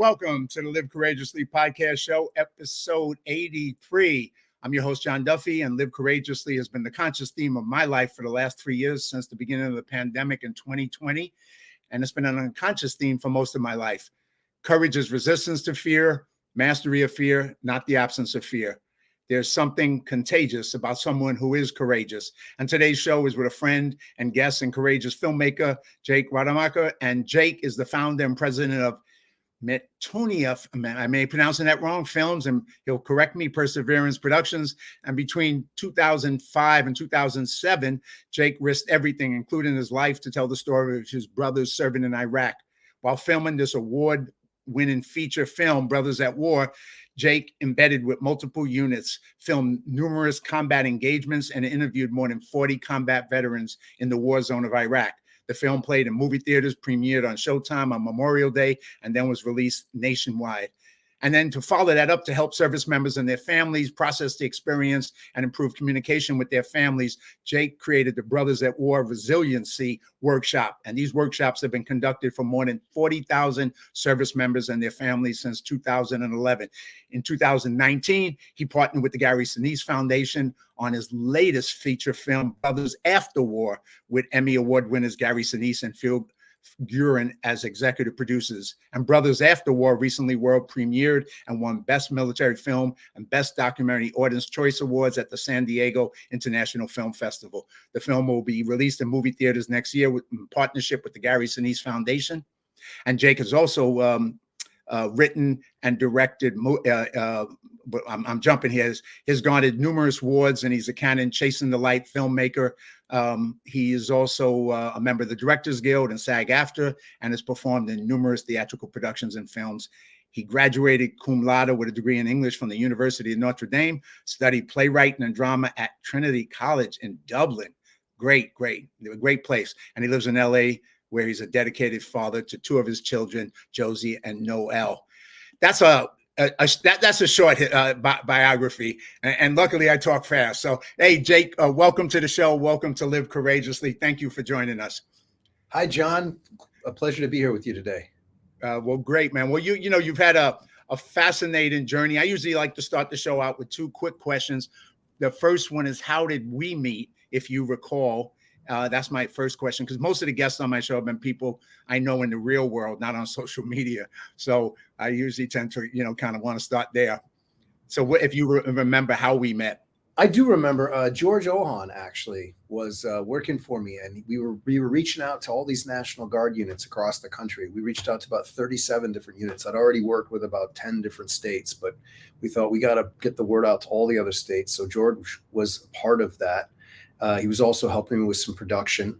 Welcome to the Live Courageously podcast show, episode 83. I'm your host, John Duffy, and Live Courageously has been the conscious theme of my life for the last 3 years since the beginning of the pandemic in 2020. And it's been an unconscious theme for most of my life. Courage is resistance to fear, mastery of fear, not the absence of fear. There's something contagious about someone who is courageous. And today's show is with a friend and guest and courageous filmmaker, Jake RADEMACHER. And Jake is the founder and president of Metonia, I may be pronouncing that wrong, films, and he'll correct me, Perseverance Productions. And between 2005 and 2007, Jake risked everything, including his life, to tell the story of his brothers serving in Iraq. While filming this award-winning feature film, Brothers at War, Jake, embedded with multiple units, filmed numerous combat engagements and interviewed more than 40 combat veterans in the war zone of Iraq. The film played in movie theaters, premiered on Showtime on Memorial Day, and then was released nationwide. And then to follow that up, to help service members and their families process the experience and improve communication with their families, Jake created the Brothers at War Resiliency Workshop. And these workshops have been conducted for more than 40,000 service members and their families since 2011. In 2019, he partnered with the Gary Sinise Foundation on his latest feature film, Brothers After War, with Emmy Award winners Gary Sinise and Phil Gurin as executive producers. And Brothers After War recently world premiered and won Best Military Film and Best Documentary Audience Choice Awards at the San Diego International Film Festival. The film will be released in movie theaters next year in partnership with the Gary Sinise Foundation. And Jake has also written and directed, I'm jumping here, has garnered numerous awards, and he's a Canon Chasing the Light filmmaker. He is also a member of the Directors Guild and SAG-AFTRA, and has performed in numerous theatrical productions and films. He graduated cum laude with a degree in English from the University of Notre Dame, studied playwriting and drama at Trinity College in Dublin. Great place. And he lives in LA, where he's a dedicated father to two of his children, Josie and Noel. That's a short biography, and luckily I talk fast. So, hey, Jake, welcome to the show. Welcome to Live Courageously. Thank you for joining us. Hi, John. A pleasure to be here with you today. Well, great, man. Well, you've had a fascinating journey. I usually like to start the show out with two quick questions. The first one is, how did we meet, if you recall? That's my first question, because most of the guests on my show have been people I know in the real world, not on social media. So I usually tend to, kind of want to start there. So if you remember how we met. I do remember. George Ohan actually was working for me, and we were reaching out to all these National Guard units across the country. We reached out to about 37 different units. I'd already worked with about 10 different states, but we thought we got to get the word out to all the other states. So George was part of that. He was also helping me with some production.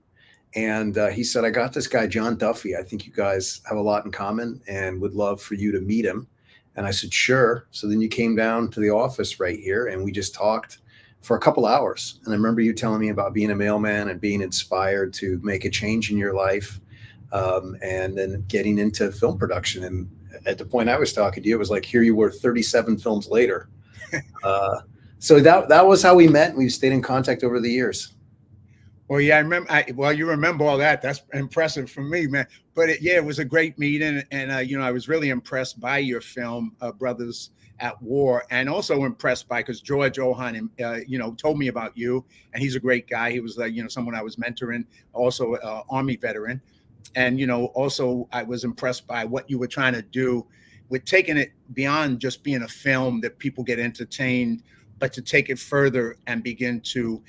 And he said, I got this guy, John Duffy. I think you guys have a lot in common and would love for you to meet him. And I said, sure. So then you came down to the office right here, and we just talked for a couple hours. And I remember you telling me about being a mailman and being inspired to make a change in your life, and then getting into film production. And at the point I was talking to you, it was like, here you were 37 films later. So that was how we met. We've stayed in contact over the years. Well, yeah, I remember. You remember all that. That's impressive for me, man. But it was a great meeting, and I was really impressed by your film, Brothers at War, and also impressed by, because George Ohan, told me about you, and he's a great guy. He was someone I was mentoring, also Army veteran, and also I was impressed by what you were trying to do with taking it beyond just being a film that people get entertained, but to take it further and begin to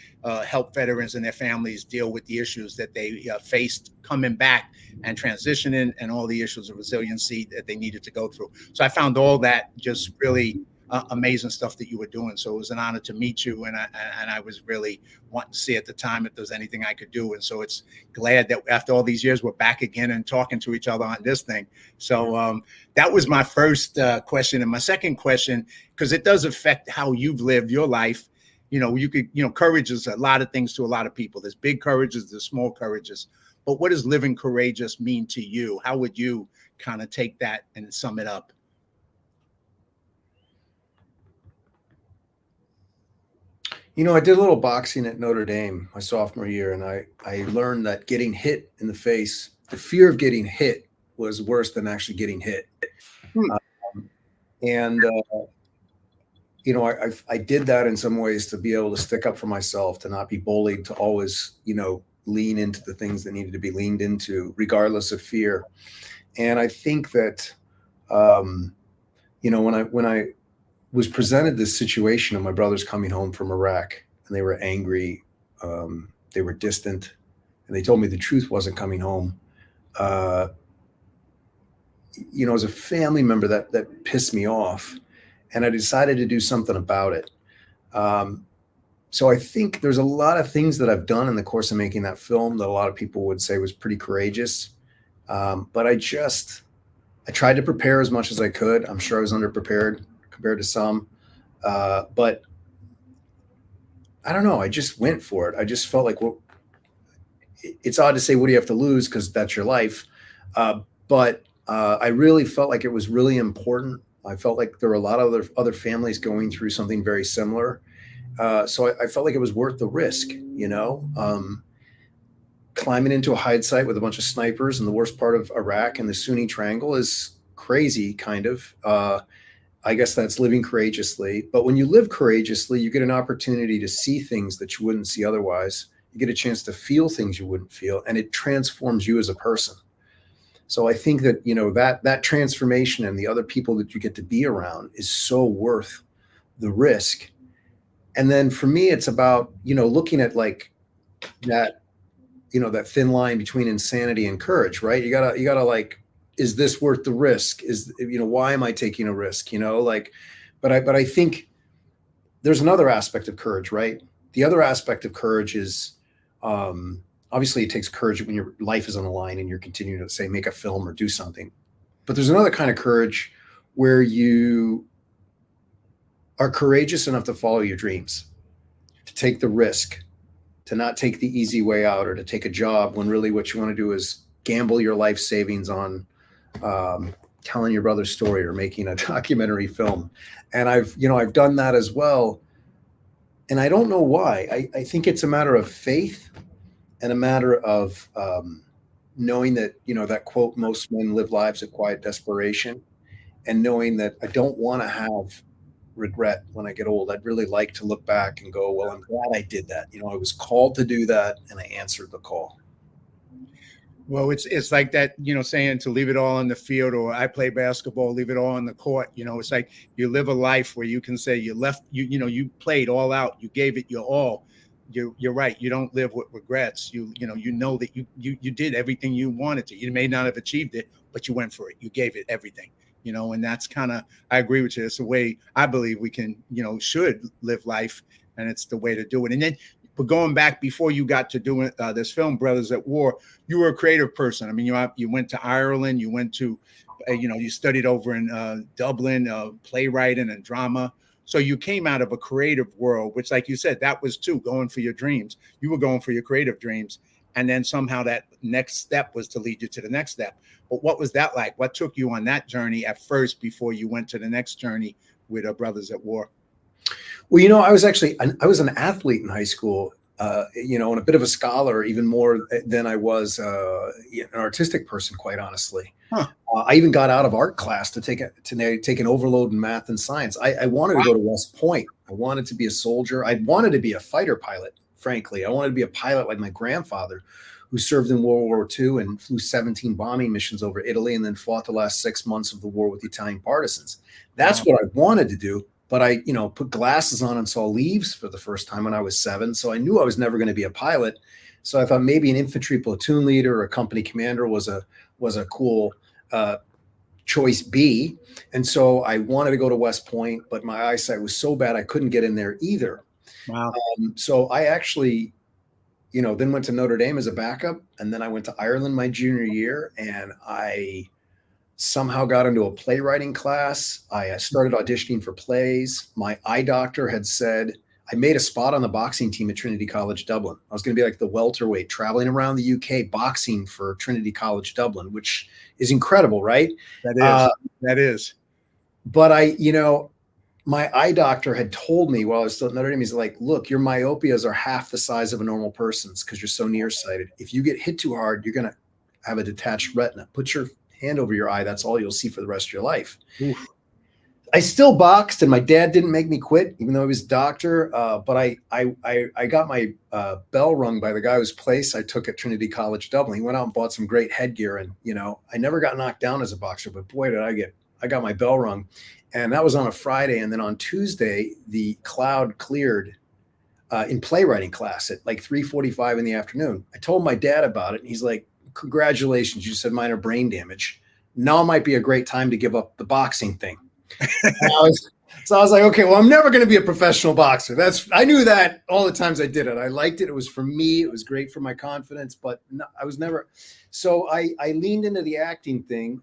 help veterans and their families deal with the issues that they faced coming back and transitioning, and all the issues of resiliency that they needed to go through. So I found all that just really amazing stuff that you were doing. So it was an honor to meet you, and I was really wanting to see at the time if there's anything I could do. And so it's glad that after all these years, we're back again and talking to each other on this thing. So that was my first question. And my second question, because it does affect how you've lived your life. Courage is a lot of things to a lot of people. There's big courages, there's small courages. But what does living courageous mean to you? How would you kind of take that and sum it up? I did a little boxing at Notre Dame my sophomore year, and I learned that getting hit in the face, the fear of getting hit, was worse than actually getting hit. And I did that in some ways to be able to stick up for myself, to not be bullied, to always, lean into the things that needed to be leaned into, regardless of fear. And I think that, when I was presented this situation of my brothers coming home from Iraq, and they were angry, they were distant, and they told me the truth wasn't coming home. As a family member, that pissed me off, and I decided to do something about it. So I think there's a lot of things that I've done in the course of making that film that a lot of people would say was pretty courageous. But I tried to prepare as much as I could. I'm sure I was underprepared compared to some, but I don't know. I just went for it. I just felt like, well, it's odd to say, what do you have to lose? Because that's your life. But I really felt like it was really important. I felt like there were a lot of other families going through something very similar. So I felt like it was worth the risk, climbing into a hide site with a bunch of snipers in the worst part of Iraq and the Sunni Triangle is crazy, kind of. I guess that's living courageously. But when you live courageously, you get an opportunity to see things that you wouldn't see otherwise. You get a chance to feel things you wouldn't feel, and it transforms you as a person. So I think that, that transformation and the other people that you get to be around is so worth the risk. And then for me, it's about, looking at like that, that thin line between insanity and courage, right? You gotta like, is this worth the risk? Why am I taking a risk? But I think there's another aspect of courage, right? The other aspect of courage is, obviously it takes courage when your life is on the line and you're continuing to, say, make a film or do something. But there's another kind of courage where you are courageous enough to follow your dreams, to take the risk, to not take the easy way out, or to take a job when really what you want to do is gamble your life savings on telling your brother's story or making a documentary film. And I've done that as well. And I don't know why. I think it's a matter of faith and a matter of knowing that, that quote, most men live lives of quiet desperation, and knowing that I don't want to have regret when I get old. I'd really like to look back and go, well, I'm glad I did that. I was called to do that, and I answered the call. Well, it's like that, saying to leave it all on the field, or I play basketball, leave it all on the court. It's like you live a life where you can say you played all out, you gave it your all. You're right. You don't live with regrets. You know that you did everything you wanted to. You may not have achieved it, but you went for it. You gave it everything. And that's kind of, I agree with you. It's the way I believe we can, should live life, and it's the way to do it. And then, but going back before you got to doing this film, Brothers at War, you were a creative person. I mean, you went to Ireland, you went to, you studied over in Dublin, playwriting and drama. So you came out of a creative world, which, like you said, that was too, going for your dreams. You were going for your creative dreams. And then somehow that next step was to lead you to the next step. But what was that like? What took you on that journey at first before you went to the next journey with Brothers at War? Well, I was an athlete in high school, and a bit of a scholar, even more than I was an artistic person, quite honestly. Huh. I even got out of art class to take an overload in math and science. I wanted to go to West Point. I wanted to be a soldier. I wanted to be a fighter pilot, frankly. I wanted to be a pilot like my grandfather, who served in World War II and flew 17 bombing missions over Italy and then fought the last 6 months of the war with the Italian partisans. That's what I wanted to do. But I, put glasses on and saw leaves for the first time when I was 7. So I knew I was never going to be a pilot. So I thought maybe an infantry platoon leader or a company commander was a cool choice B. And so I wanted to go to West Point, but my eyesight was so bad I couldn't get in there either. Wow. So I actually, then went to Notre Dame as a backup. And then I went to Ireland my junior year, and I somehow got into a playwriting class. I started auditioning for plays. My eye doctor had said, I made a spot on the boxing team at Trinity College Dublin. I was going to be like the welterweight, traveling around the UK boxing for Trinity College Dublin, which is incredible, right? That is. But my eye doctor had told me while I was still at Notre Dame, he's like, look, your myopias are half the size of a normal person's because you're so nearsighted. If you get hit too hard, you're going to have a detached retina. Put your hand over your eye. That's all you'll see for the rest of your life. Oof. I still boxed, and my dad didn't make me quit, even though he was a doctor. But I got my bell rung by the guy whose place I took at Trinity College Dublin. He went out and bought some great headgear, and I never got knocked down as a boxer, but boy, did I got my bell rung, and that was on a Friday, and then on Tuesday the cloud cleared in playwriting class at like 3:45 in the afternoon. I told my dad about it, and he's like, "Congratulations, you said minor brain damage. Now might be a great time to give up the boxing thing." So I was like, okay, well, I'm never going to be a professional boxer. I knew that all the times I did it. I liked it. It was for me. It was great for my confidence, but no, I was never. So I leaned into the acting thing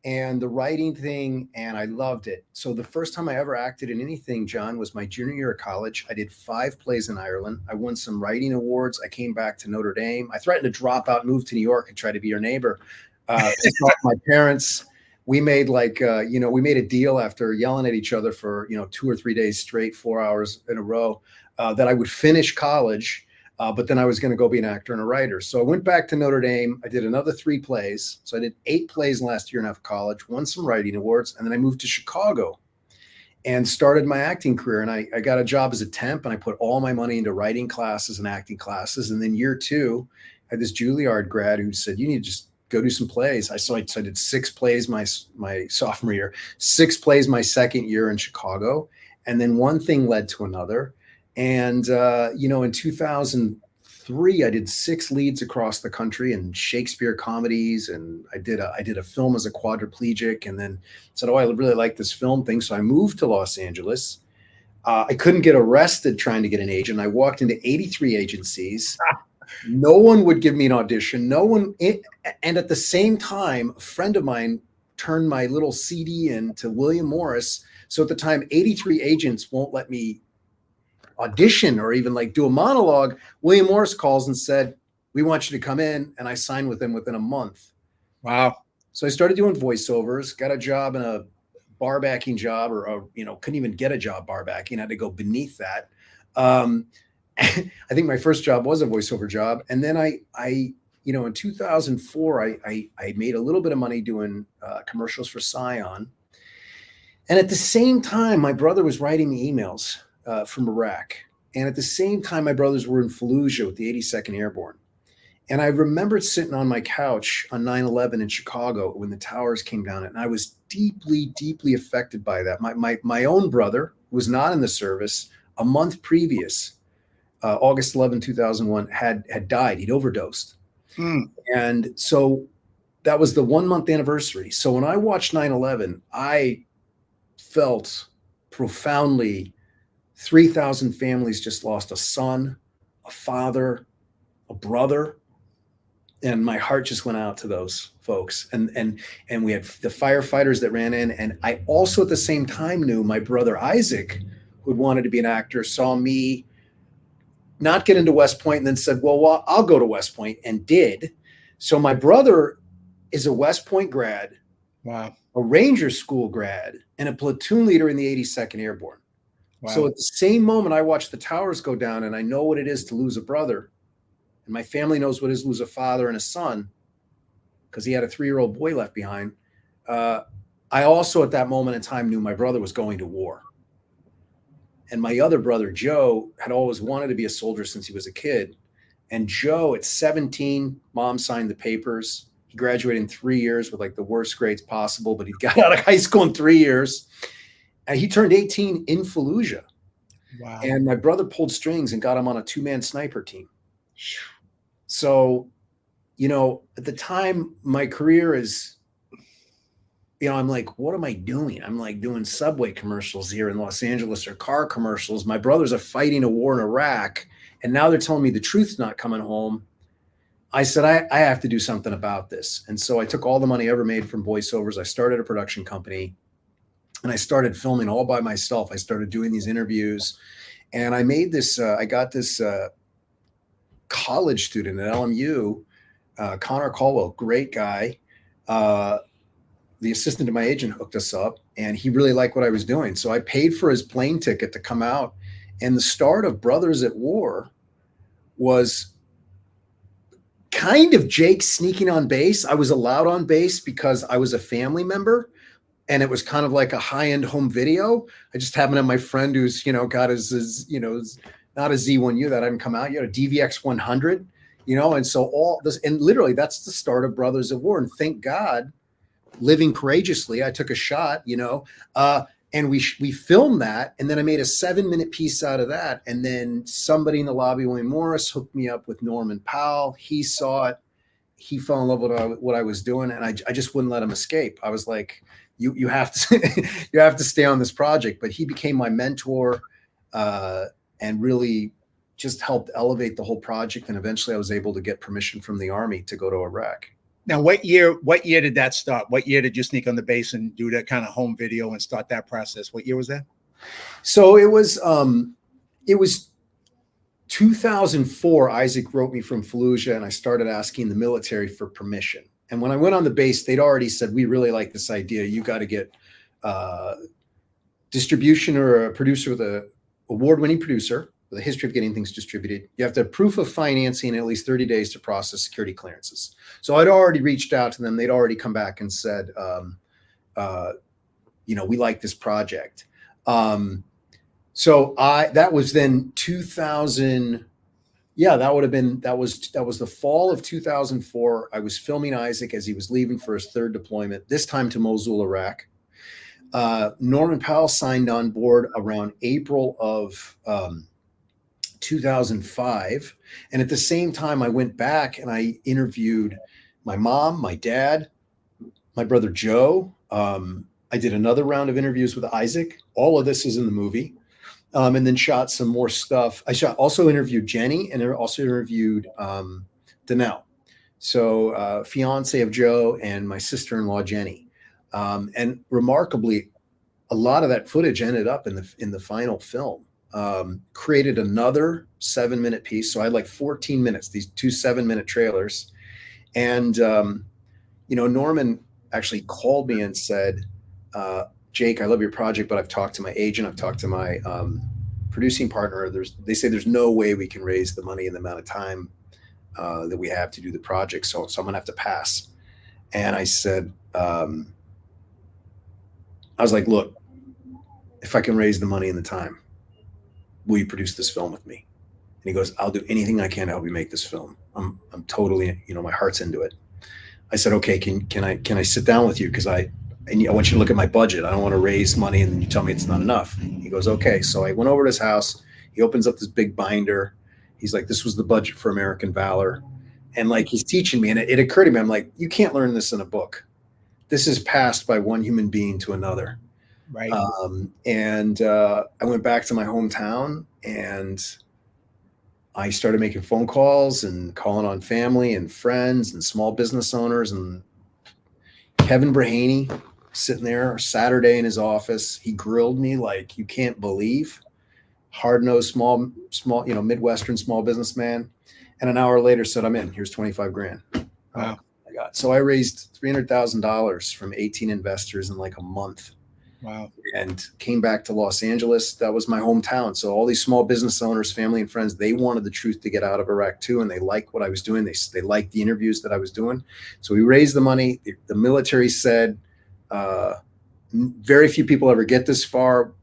and the writing thing, and I loved it. So the first time I ever acted in anything, John, was my junior year of college. I did 5 plays in Ireland. I won some writing awards. I came back to Notre Dame. I threatened to drop out, move to New York, and try to be your neighbor. My parents. We made we made a deal after yelling at each other for, 2 or 3 days straight, 4 hours in a row, that I would finish college, but then I was going to go be an actor and a writer. So I went back to Notre Dame. I did another 3 plays. So I did 8 plays in the last year and a half of college, won some writing awards, and then I moved to Chicago and started my acting career. And I got a job as a temp, and I put all my money into writing classes and acting classes. And then year 2, I had this Juilliard grad who said, "You need to just go do some plays." So I did 6 plays my sophomore year, 6 plays my second year in Chicago. And then one thing led to another. And, in 2003, I did 6 leads across the country in Shakespeare comedies. And I did a film as a quadriplegic, and then said, "Oh, I really like this film thing." So I moved to Los Angeles. I couldn't get arrested trying to get an agent. I walked into 83 agencies. No one would give me an audition. No one. And at the same time, a friend of mine turned my little CD in to William Morris. So at the time, 83 agents won't let me audition or even do a monologue. William Morris calls and said, "We want you to come in." And I signed with them within a month. Wow. So I started doing voiceovers, got a job in a bar backing job, or couldn't even get a job bar backing. I had to go beneath that. I think my first job was a voiceover job. And then in 2004, I made a little bit of money doing commercials for Scion. And at the same time, my brother was writing me emails from Iraq. And at the same time, my brothers were in Fallujah with the 82nd Airborne. And I remembered sitting on my couch on 9/11 in Chicago when the towers came down. And I was deeply, deeply affected by that. My own brother was not in the service. A month previous, August 11, 2001, had died. He'd overdosed. And so that was the 1-month anniversary. So when I watched 9/11, I felt profoundly 3,000 families just lost a son, a father, a brother. And my heart just went out to those folks. And we had the firefighters that ran in. And I also at the same time knew my brother Isaac, who wanted to be an actor, saw me not get into West Point, and then said, well, I'll go to West Point, and did. So my brother is a West Point grad, wow, a Ranger School grad, and a platoon leader in the 82nd Airborne. Wow. So at the same moment I watched the towers go down, and I know what it is to lose a brother, and my family knows what it is to lose a father and a son, because he had a 3-year-old boy left behind. I also at that moment in time knew my brother was going to war. And my other brother, Joe, had always wanted to be a soldier since he was a kid. And Joe, at 17, mom signed the papers. He graduated in 3 years with the worst grades possible, but he got out of high school in 3 years. And he turned 18 in Fallujah. Wow. And my brother pulled strings and got him on a 2-man sniper team. So, at the time, my career is, I'm like, what am I doing? I'm doing Subway commercials here in Los Angeles, or car commercials. My brothers are fighting a war in Iraq, and now they're telling me the truth's not coming home. I said, I have to do something about this. And so I took all the money I ever made from voiceovers. I started a production company, and I started filming all by myself. I started doing these interviews, and I made this, I got this college student at LMU, Connor Caldwell, great guy. The assistant to my agent hooked us up, and he really liked what I was doing. So I paid for his plane ticket to come out. And the start of Brothers at War was kind of Jake sneaking on base. I was allowed on base because I was a family member, and it was kind of like a high-end home video. I just happened to have my friend who's, got his not a Z1U that hadn't come out yet, a DVX 100, and so all this, and literally that's the start of Brothers at War. And thank God, living courageously, I took a shot, and we filmed that, and then I made a 7-minute piece out of that. And then somebody in the lobby, William Morris, hooked me up with Norman Powell. He saw it. He fell in love with what I was doing, and I just wouldn't let him escape. I was like, you have to you have to stay on this project. But he became my mentor, and really just helped elevate the whole project. And eventually I was able to get permission from the Army to go to Iraq. Now, what year did that start? What year did you sneak on the base and do that kind of home video and start that process? What year was that? So it was 2004. Isaac wrote me from Fallujah, and I started asking the military for permission. And when I went on the base, they'd already said, we really like this idea. You got to get distribution, or a producer with a award-winning producer with a history of getting things distributed. You have to have proof of financing in at least 30 days to process security clearances. So I'd already reached out to them. They'd already come back and said, we like this project. So that was then 2000. Yeah, that was the fall of 2004. I was filming Isaac as he was leaving for his third deployment, this time to Mosul, Iraq. Norman Powell signed on board around April of 2005. And at the same time, I went back and I interviewed my mom, my dad, my brother Joe. I did another round of interviews with Isaac. All of this is in the movie. And then shot some more stuff. I also interviewed Jenny, and I also interviewed Danelle, so fiance of Joe, and my sister-in-law Jenny. And remarkably, a lot of that footage ended up in the final film. Created another 7-minute piece, so I had like 14 minutes. These 2 7-minute trailers, and Norman actually called me and said, Jake, I love your project, but I've talked to my agent, I've talked to my producing partner. They say there's no way we can raise the money in the amount of time that we have to do the project. So I'm gonna have to pass. And I said, I was like, look, if I can raise the money and the time, will you produce this film with me? And he goes, I'll do anything I can to help you make this film. I'm totally, my heart's into it. I said, okay, can I sit down with you? Because I want you to look at my budget. I don't want to raise money and then you tell me it's not enough. He goes, okay. So I went over to his house. He opens up this big binder. He's like, this was the budget for American Valor. And like, he's teaching me. And it occurred to me, I'm like, you can't learn this in a book. This is passed by one human being to another. Right. I went back to my hometown and I started making phone calls and calling on family and friends and small business owners. And Kevin Brahaney, sitting there Saturday in his office, he grilled me like you can't believe. Hard-nosed, small, Midwestern small businessman. And an hour later said, I'm in. Here's 25 grand. Wow. I got. So I raised $300,000 from 18 investors in like a month. Wow. And came back to Los Angeles. That was my hometown. So all these small business owners, family and friends, they wanted the truth to get out of Iraq too. And they liked what I was doing. They liked the interviews that I was doing. So we raised the money. The military said, very few people ever get this far.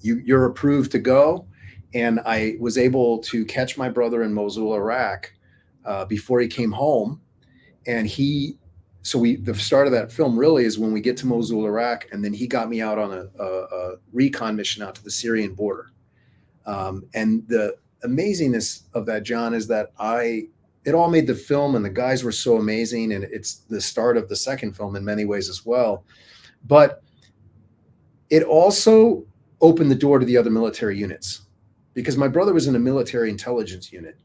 You're approved to go. And I was able to catch my brother in Mosul, Iraq, before he came home. And the start of that film really is when we get to Mosul, Iraq, and then he got me out on a recon mission out to the Syrian border. And the amazingness of that, John, is that it all made the film, and the guys were so amazing, and it's the start of the second film in many ways as well. But it also opened the door to the other military units, because my brother was in a military intelligence unit,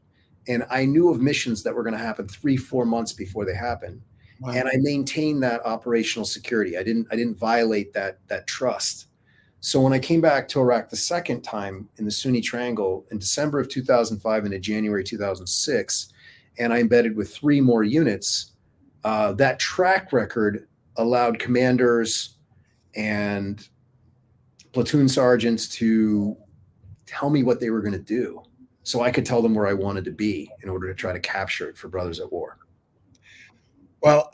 and I knew of missions that were going to happen 3-4 months before they happened. Wow. And I maintained that operational security. I didn't violate that trust. So when I came back to Iraq the second time in the Sunni Triangle in December of 2005 into January 2006, and I embedded with 3 more units, that track record allowed commanders and platoon sergeants to tell me what they were going to do, so I could tell them where I wanted to be in order to try to capture it for Brothers at War. Well,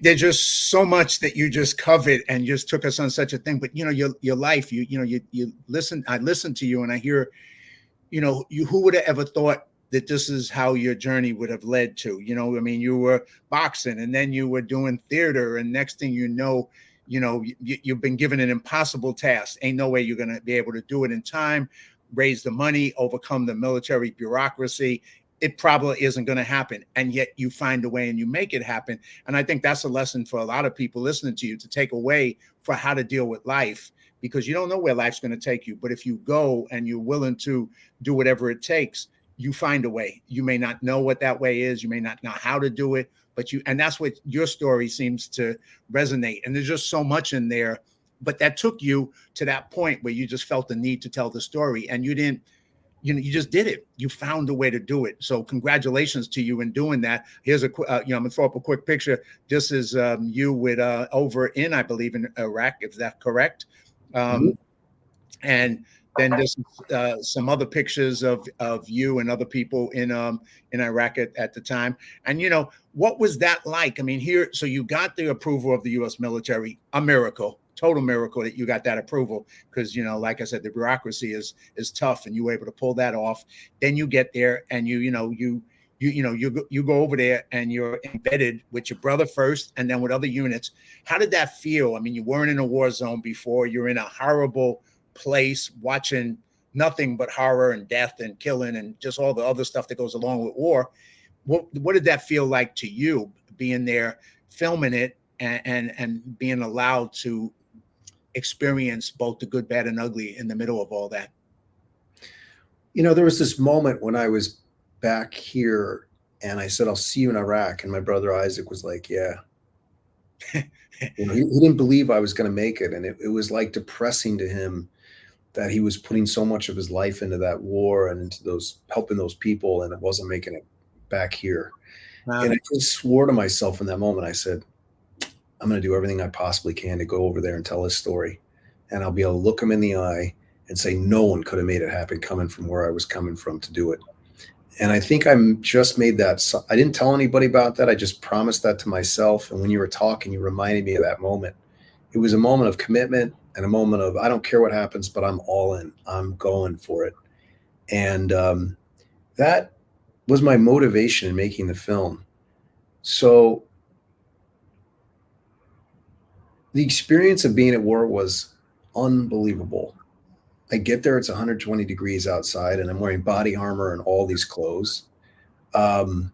There's just so much that you just covered and just took us on such a thing. But your life, you listen. I listen to you and I hear, who would have ever thought that this is how your journey would have led to? I mean, you were boxing and then you were doing theater, and next thing you've been given an impossible task. Ain't no way you're going to be able to do it in time, raise the money, overcome the military bureaucracy. It probably isn't going to happen. And yet you find a way and you make it happen. And I think that's a lesson for a lot of people listening to you, to take away for how to deal with life, because you don't know where life's going to take you. But if you go and you're willing to do whatever it takes, you find a way. You may not know what that way is. You may not know how to do it, and that's what your story seems to resonate. And there's just so much in there, but that took you to that point where you just felt the need to tell the story, and you didn't, you just did it. You found a way to do it. So congratulations to you in doing that. Here's I'm gonna throw up a quick picture. This is you with over in, I believe, in Iraq, if that's correct. And then there's some other pictures of you and other people in Iraq at the time. And what was that like? I mean, so you got the approval of the U.S. military, a miracle. Total miracle that you got that approval, because like I said, the bureaucracy is tough, and you were able to pull that off. Then you get there and you go over there and you're embedded with your brother first and then with other units. How did that feel? I mean, you weren't in a war zone before. You're in a horrible place watching nothing but horror and death and killing and just all the other stuff that goes along with war. What did that feel like to you, being there, filming it, and being allowed to experience both the good, bad, and ugly in the middle of all that? There was this moment when I was back here and I said, I'll see you in Iraq. And my brother Isaac was like, yeah. He didn't believe I was going to make it. And it was like depressing to him that he was putting so much of his life into that war and into helping those people, and it wasn't making it back here. Wow. And I just swore to myself in that moment. I said, I'm going to do everything I possibly can to go over there and tell his story. And I'll be able to look him in the eye and say, no one could have made it happen coming from where I was coming from to do it. And I think I just made that. I didn't tell anybody about that. I just promised that to myself. And when you were talking, you reminded me of that moment. It was a moment of commitment and a moment of, I don't care what happens, but I'm all in. I'm going for it. And that was my motivation in making the film. So the experience of being at war was unbelievable. I get there, it's 120 degrees outside, and I'm wearing body armor and all these clothes. The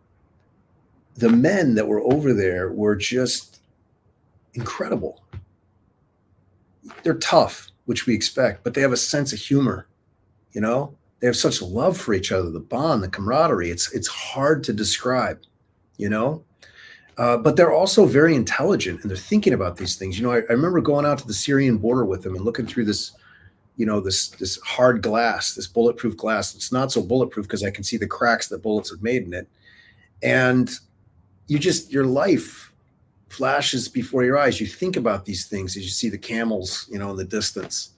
men that were over there were just incredible. They're tough, which we expect, but they have a sense of humor. They have such love for each other, the bond, the camaraderie. It's hard to describe, but they're also very intelligent, and they're thinking about these things. I remember going out to the Syrian border with them and looking through this, this hard glass, this bulletproof glass. It's not so bulletproof because I can see the cracks that bullets have made in it. And your life flashes before your eyes. You think about these things as you see the camels, in the distance.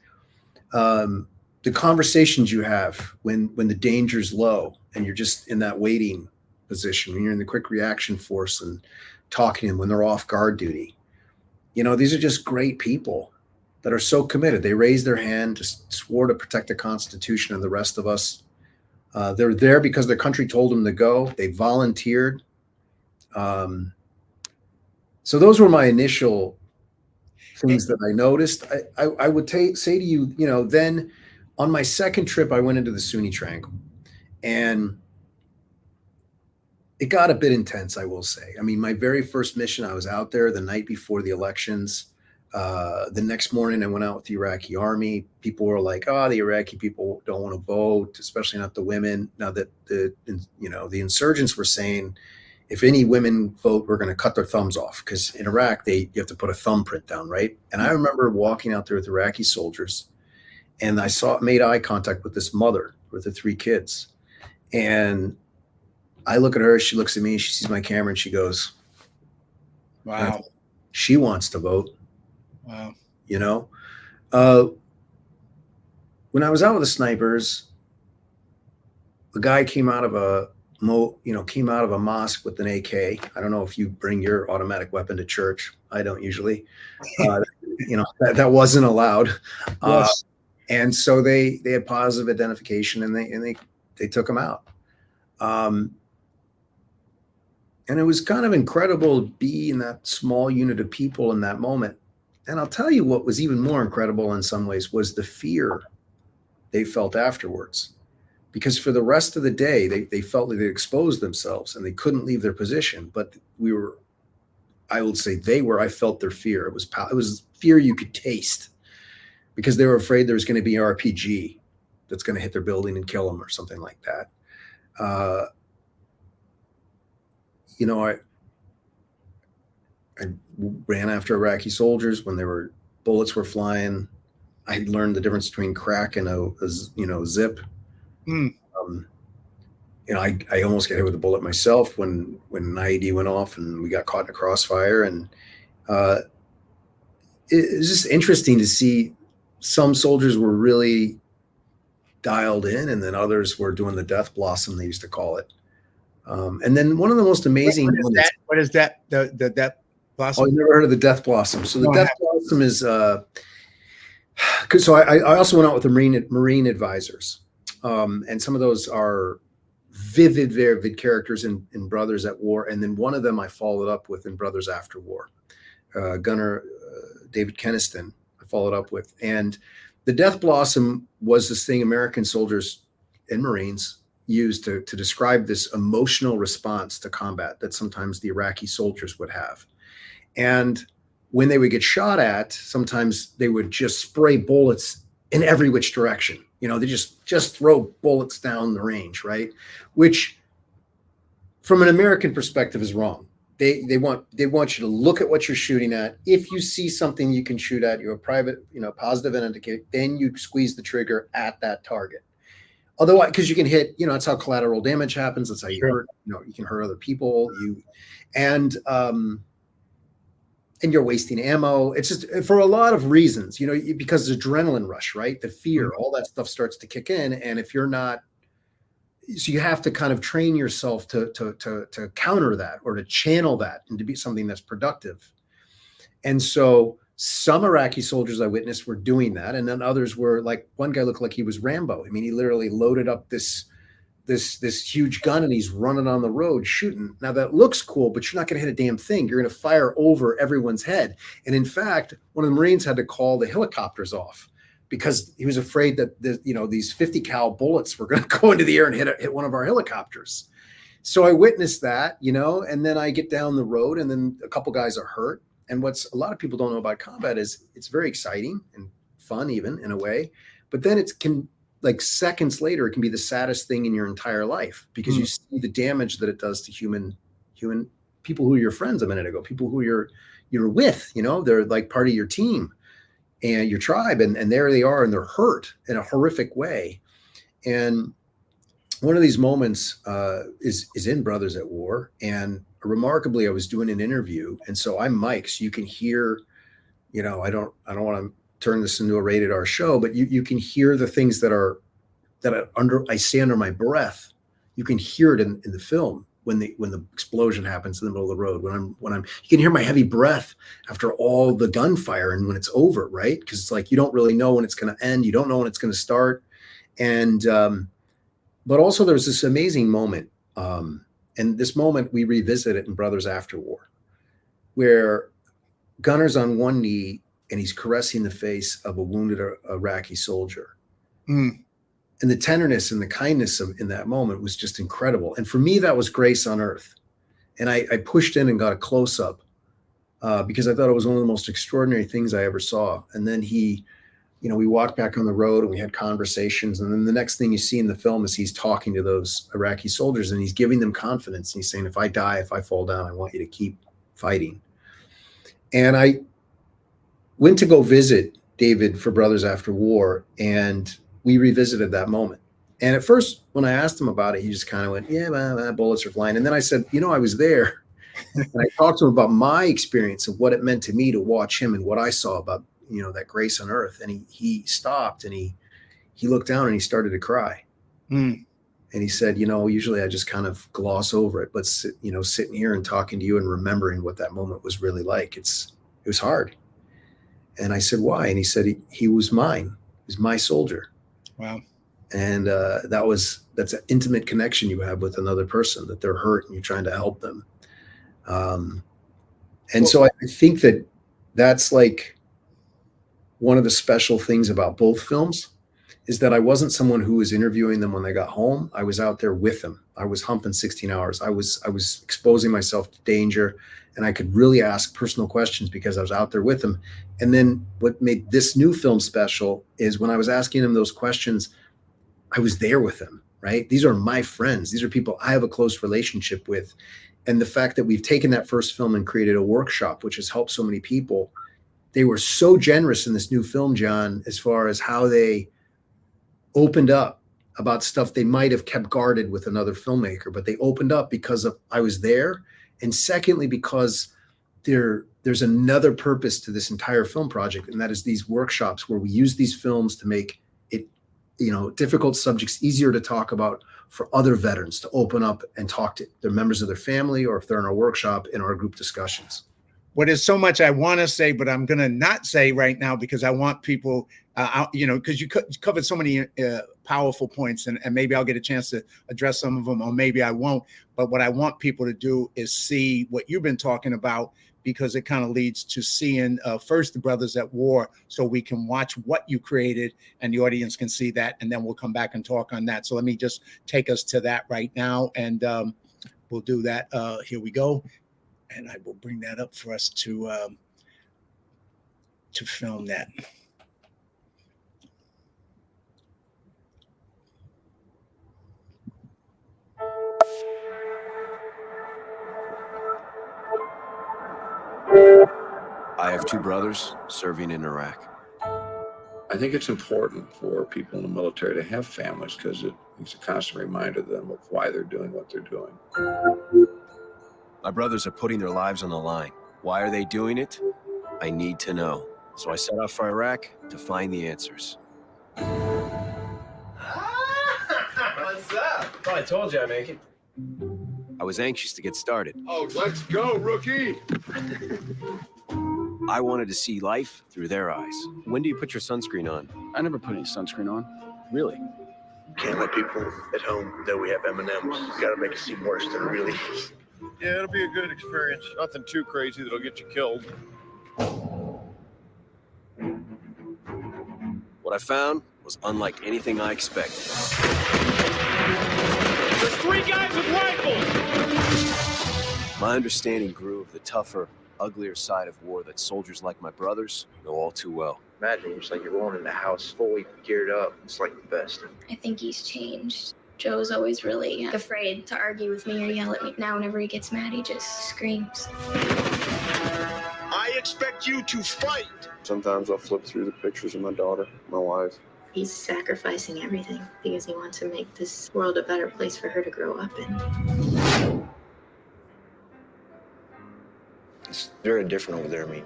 The conversations you have when the danger's low and you're just in that waiting position, when you're in the quick reaction force and talking to them when they're off guard duty. These are just great people that are so committed. They raised their hand, just swore to protect the Constitution and the rest of us. They're there because their country told them to go. They volunteered. So those were my initial things that I noticed. I would say to you, then on my second trip, I went into the Sunni Triangle, and it got a bit intense, I will say. I mean, my very first mission, I was out there the night before the elections. The next morning, I went out with the Iraqi army. People were like, "Oh, the Iraqi people don't want to vote, especially not the women." Now that the insurgents were saying, if any women vote, we're going to cut their thumbs off, because in Iraq, you have to put a thumbprint down, right? And I remember walking out there with Iraqi soldiers, and I made eye contact with this mother with the 3 kids. And I look at her, she looks at me, she sees my camera, and she goes, wow, she wants to vote. Wow. When I was out with the snipers, the guy came out of came out of a mosque with an AK. I don't know if you bring your automatic weapon to church. I don't usually. That wasn't allowed. Yes. And so they had positive identification, and they took him out. And it was kind of incredible to be in that small unit of people in that moment. And I'll tell you what was even more incredible in some ways was the fear they felt afterwards. Because for the rest of the day, they felt like they exposed themselves and they couldn't leave their position. But I felt their fear. It was fear you could taste, because they were afraid there was going to be an RPG that's going to hit their building and kill them or something like that. I ran after Iraqi soldiers when bullets were flying. I learned the difference between crack and a zip. Mm. I almost got hit with a bullet myself when an IED went off and we got caught in a crossfire. And it was just interesting to see some soldiers were really dialed in, and then others were doing the death blossom, they used to call it. And then one of the most amazing what is that? The death blossom? Oh, you never heard of the death blossom? So the death blossom is so I also went out with the Marine advisors. And some of those are vivid characters in Brothers at War. And then one of them I followed up with in Brothers After War. Gunner David Keniston I followed up with. And the death blossom was this thing American soldiers and Marines used to describe this emotional response to combat that sometimes the Iraqi soldiers would have. And when they would get shot at, sometimes they would just spray bullets in every which direction. They just throw bullets down the range, right? Which, from an American perspective, is wrong. They want you to look at what you're shooting at. If you see something you can shoot at, you're a private, positive indicator, then you squeeze the trigger at that target. Otherwise, because you can hit, that's how collateral damage happens. That's how you hurt. You can hurt other people. And you're wasting ammo. It's just for a lot of reasons, because the adrenaline rush, right? The fear, all that stuff starts to kick in. And if you're not, so you have to kind of train yourself to counter that, or to channel that and to be something that's productive. And so some Iraqi soldiers I witnessed were doing that. And then others were like, one guy looked like he was Rambo. I mean, he literally loaded up this huge gun and he's running on the road shooting. Now that looks cool, but you're not going to hit a damn thing. You're going to fire over everyone's head. And in fact, one of the Marines had to call the helicopters off because he was afraid that these 50 cal bullets were going to go into the air and hit one of our helicopters. So I witnessed that, and then I get down the road and then a couple guys are hurt. And what's a lot of people don't know about combat is it's very exciting and fun, even in a way, but then it can, like seconds later, it can be the saddest thing in your entire life, because you see the damage that it does to human people who are your friends a minute ago, people who you're with, they're like part of your team and your tribe, and there they are, and they're hurt in a horrific way. And one of these moments is in Brothers at War, and remarkably, I was doing an interview, and so I'm Mike, so you can hear, I don't want to turn this into a rated R show, but you can hear the things I say under my breath. You can hear it in the film when the explosion happens in the middle of the road, you can hear my heavy breath after all the gunfire and when it's over, right? Because it's like you don't really know when it's going to end, you don't know when it's going to start. And but also there's this amazing moment, and this moment we revisit it in Brothers After War, where Gunner's on one knee and he's caressing the face of a wounded Iraqi soldier. And the tenderness and the kindness in that moment was just incredible. And for me, that was grace on earth. And I pushed in and got a close up because I thought it was one of the most extraordinary things I ever saw. And then we walked back on the road and we had conversations. And then the next thing you see in the film is he's talking to those Iraqi soldiers and he's giving them confidence. And he's saying, if I die, if I fall down, I want you to keep fighting. And I went to go visit David for Brothers After War, and we revisited that moment. And at first, when I asked him about it, he just kind of went, yeah, bullets are flying. And then I said, I was there. And I talked to him about my experience of what it meant to me to watch him and what I saw about, that grace on earth. And he stopped and he looked down and he started to cry. And And he said, usually I just kind of gloss over it, but sitting here and talking to you and remembering what that moment was really like, it was hard. And I said, why? And he said, he was mine. He was my soldier. Wow. And that's an intimate connection you have with another person, that they're hurt and you're trying to help them. So I think that's like one of the special things about both films, is that I wasn't someone who was interviewing them when they got home. I was out there with them. I was humping 16 hours. I was exposing myself to danger, and I could really ask personal questions because I was out there with them. And then what made this new film special is when I was asking them those questions, I was there with them, right? These are my friends. These are people I have a close relationship with. And the fact that we've taken that first film and created a workshop, which has helped so many people, they were so generous in this new film, John, as far as how they opened up about stuff they might have kept guarded with another filmmaker, but they opened up because I was there. And secondly, because there's another purpose to this entire film project, and that is these workshops where we use these films to make it, difficult subjects easier to talk about for other veterans to open up and talk to their members of their family, or if they're in our workshop, in our group discussions. Well, there's so much I want to say, but I'm going to not say right now because I want people, because you covered so many powerful points, and maybe I'll get a chance to address some of them, or maybe I won't. But what I want people to do is see what you've been talking about, because it kind of leads to seeing first the Brothers at War, so we can watch what you created and the audience can see that, and then we'll come back and talk on that. So let me just take us to that right now, and we'll do that. Here we go. And I will bring that up for us to film that. I have two brothers serving in Iraq. I think it's important for people in the military to have families, because it's a constant reminder to them of why they're doing what they're doing. My brothers are putting their lives on the line. Why are they doing it? I need to know. So I set out for Iraq to find the answers. What's up? Oh, I told you I'd make it. I was anxious to get started. Oh, let's go, rookie! I wanted to see life through their eyes. When do you put your sunscreen on? I never put any sunscreen on. Really? Can't let people at home know we have M&Ms. Got to make it seem worse than it really is. Yeah, it'll be a good experience. Nothing too crazy that'll get you killed. What I found was unlike anything I expected. There's 3 guys with rifles! My understanding grew of the tougher, uglier side of war that soldiers like my brothers know all too well. Imagine it's like you're going in the house fully geared up. It's like the best. I think he's changed. Joe's always really afraid to argue with me or yell at me. Now whenever he gets mad, he just screams. I expect you to fight! Sometimes I'll flip through the pictures of my daughter, my wife. He's sacrificing everything because he wants to make this world a better place for her to grow up in. It's very different over there, I mean.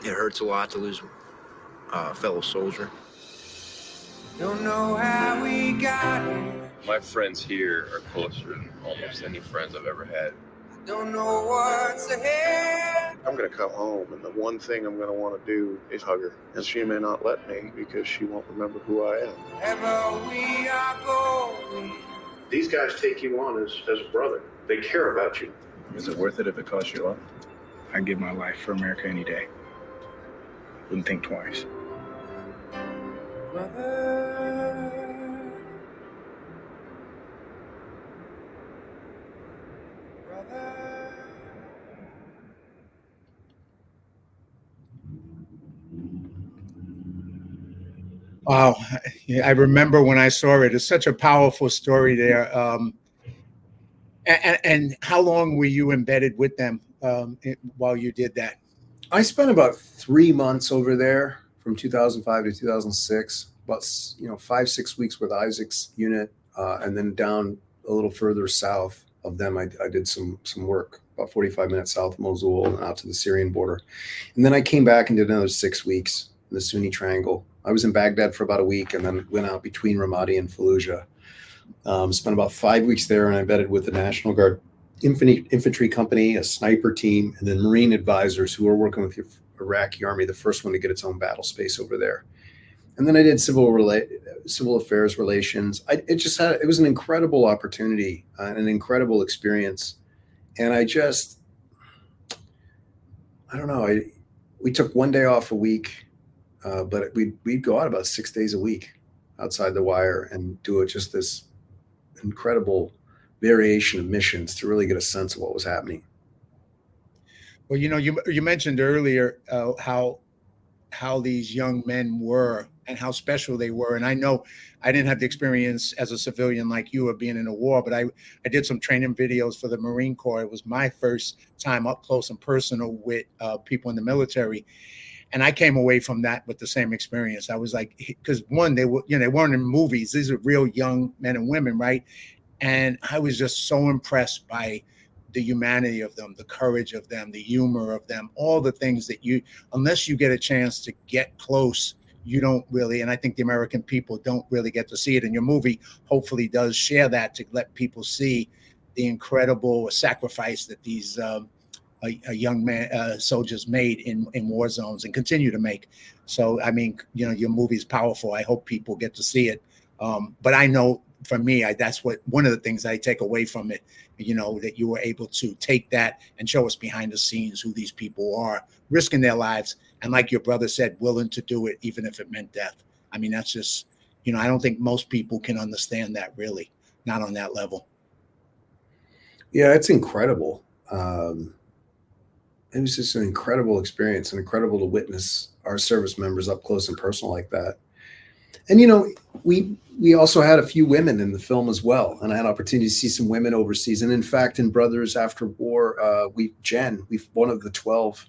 It hurts a lot to lose a fellow soldier. Don't know how we got here. My friends here are closer than almost any friends I've ever had. Don't know what's ahead. I'm going to come home, and the one thing I'm going to want to do is hug her. And she may not let me because she won't remember who I am. Wherever we are going. These guys take you on as a brother. They care about you. Is it worth it if it costs your life? I'd give my life for America any day. Wouldn't think twice. Brother. Brother. Wow. I remember when I saw it. It's such a powerful story there. And how long were you embedded with them while you did that? I spent about 3 months over there from 2005 to 2006, about 5-6 weeks with Isaac's unit, and then down a little further south of them. I did some work about 45 minutes south of Mosul and out to the Syrian border. And then I came back and did another 6 weeks in the Sunni Triangle. I was in Baghdad for about a week and then went out between Ramadi and Fallujah. Spent about 5 weeks there, and I embedded with the National Guard infantry company, a sniper team, and then Marine advisors who are working with the Iraqi army, the first one to get its own battle space over there. And then I did civil affairs relations. It was an incredible opportunity, an incredible experience. And I don't know, we took 1 day off a week, but we'd go out about 6 days a week outside the wire and do it, just this incredible variation of missions to really get a sense of what was happening. Well, you mentioned earlier how these young men were and how special they were. And I know I didn't have the experience as a civilian like you of being in a war, but I did some training videos for the Marine Corps. It was my first time up close and personal with people in the military. And I came away from that with the same experience. I was like, because one, they weren't in movies. These are real young men and women, right? And I was just so impressed by the humanity of them, the courage of them, the humor of them, all the things that unless you get a chance to get close, you don't really, and I think the American people don't really get to see it. And your movie hopefully does share that, to let people see the incredible sacrifice that these young soldiers made in war zones and continue to make. So, I mean, your movie is powerful. I hope people get to see it. But I know for me, that's one of the things I take away from it, that you were able to take that and show us behind the scenes who these people are, risking their lives. And like your brother said, willing to do it, even if it meant death. I mean, that's just, I don't think most people can understand that, really, not on that level. Yeah, it's incredible. It was just an incredible experience, and incredible to witness our service members up close and personal like that. And, we also had a few women in the film as well. And I had opportunity to see some women overseas. And in fact, in Brothers After War, one of the 12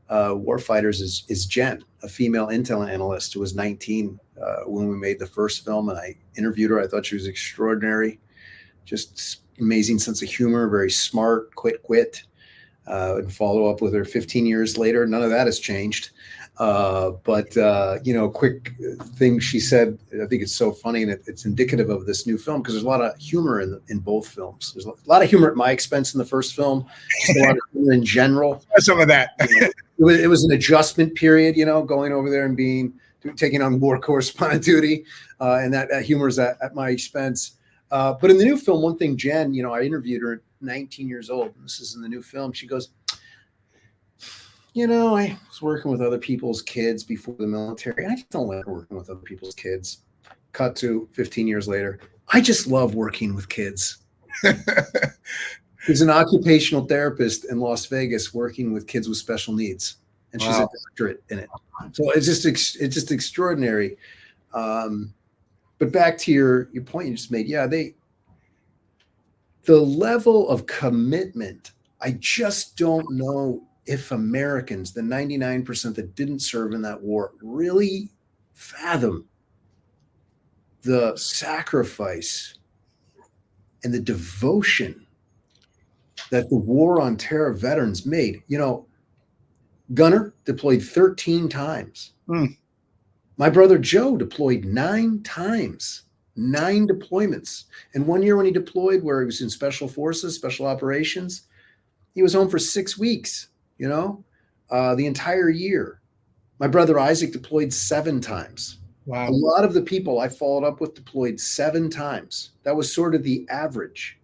war fighters is Jen, a female intel analyst who was 19 when we made the first film. And I interviewed her. I thought she was extraordinary, just amazing sense of humor, very smart, quick wit. And follow up with her 15 years later. None of that has changed. Quick thing she said, I think it's so funny, and it's indicative of this new film, because there's a lot of humor in both films. There's a lot of humor at my expense in the first film, just a lot of humor in general. Some of that. It was an adjustment period, going over there and taking on war correspondent duty, and that humor is at my expense. But in the new film, one thing, Jen, I interviewed her at 19 years old. This is in the new film. She goes, I was working with other people's kids before the military. I just don't like working with other people's kids. Cut to 15 years later. I just love working with kids. She's an occupational therapist in Las Vegas working with kids with special needs. And she's a doctorate in it. So it's just extraordinary. But back to your point you just made. Yeah, the level of commitment, I just don't know if Americans, the 99% that didn't serve in that war, really fathom the sacrifice and the devotion that the War on Terror veterans made. Gunner deployed 13 times. My brother Joe deployed 9 times, 9 deployments. And one year when he deployed, where he was in special forces, special operations, he was home for 6 weeks, the entire year. My brother Isaac deployed 7 times. Wow. A lot of the people I followed up with deployed 7 times. That was sort of the average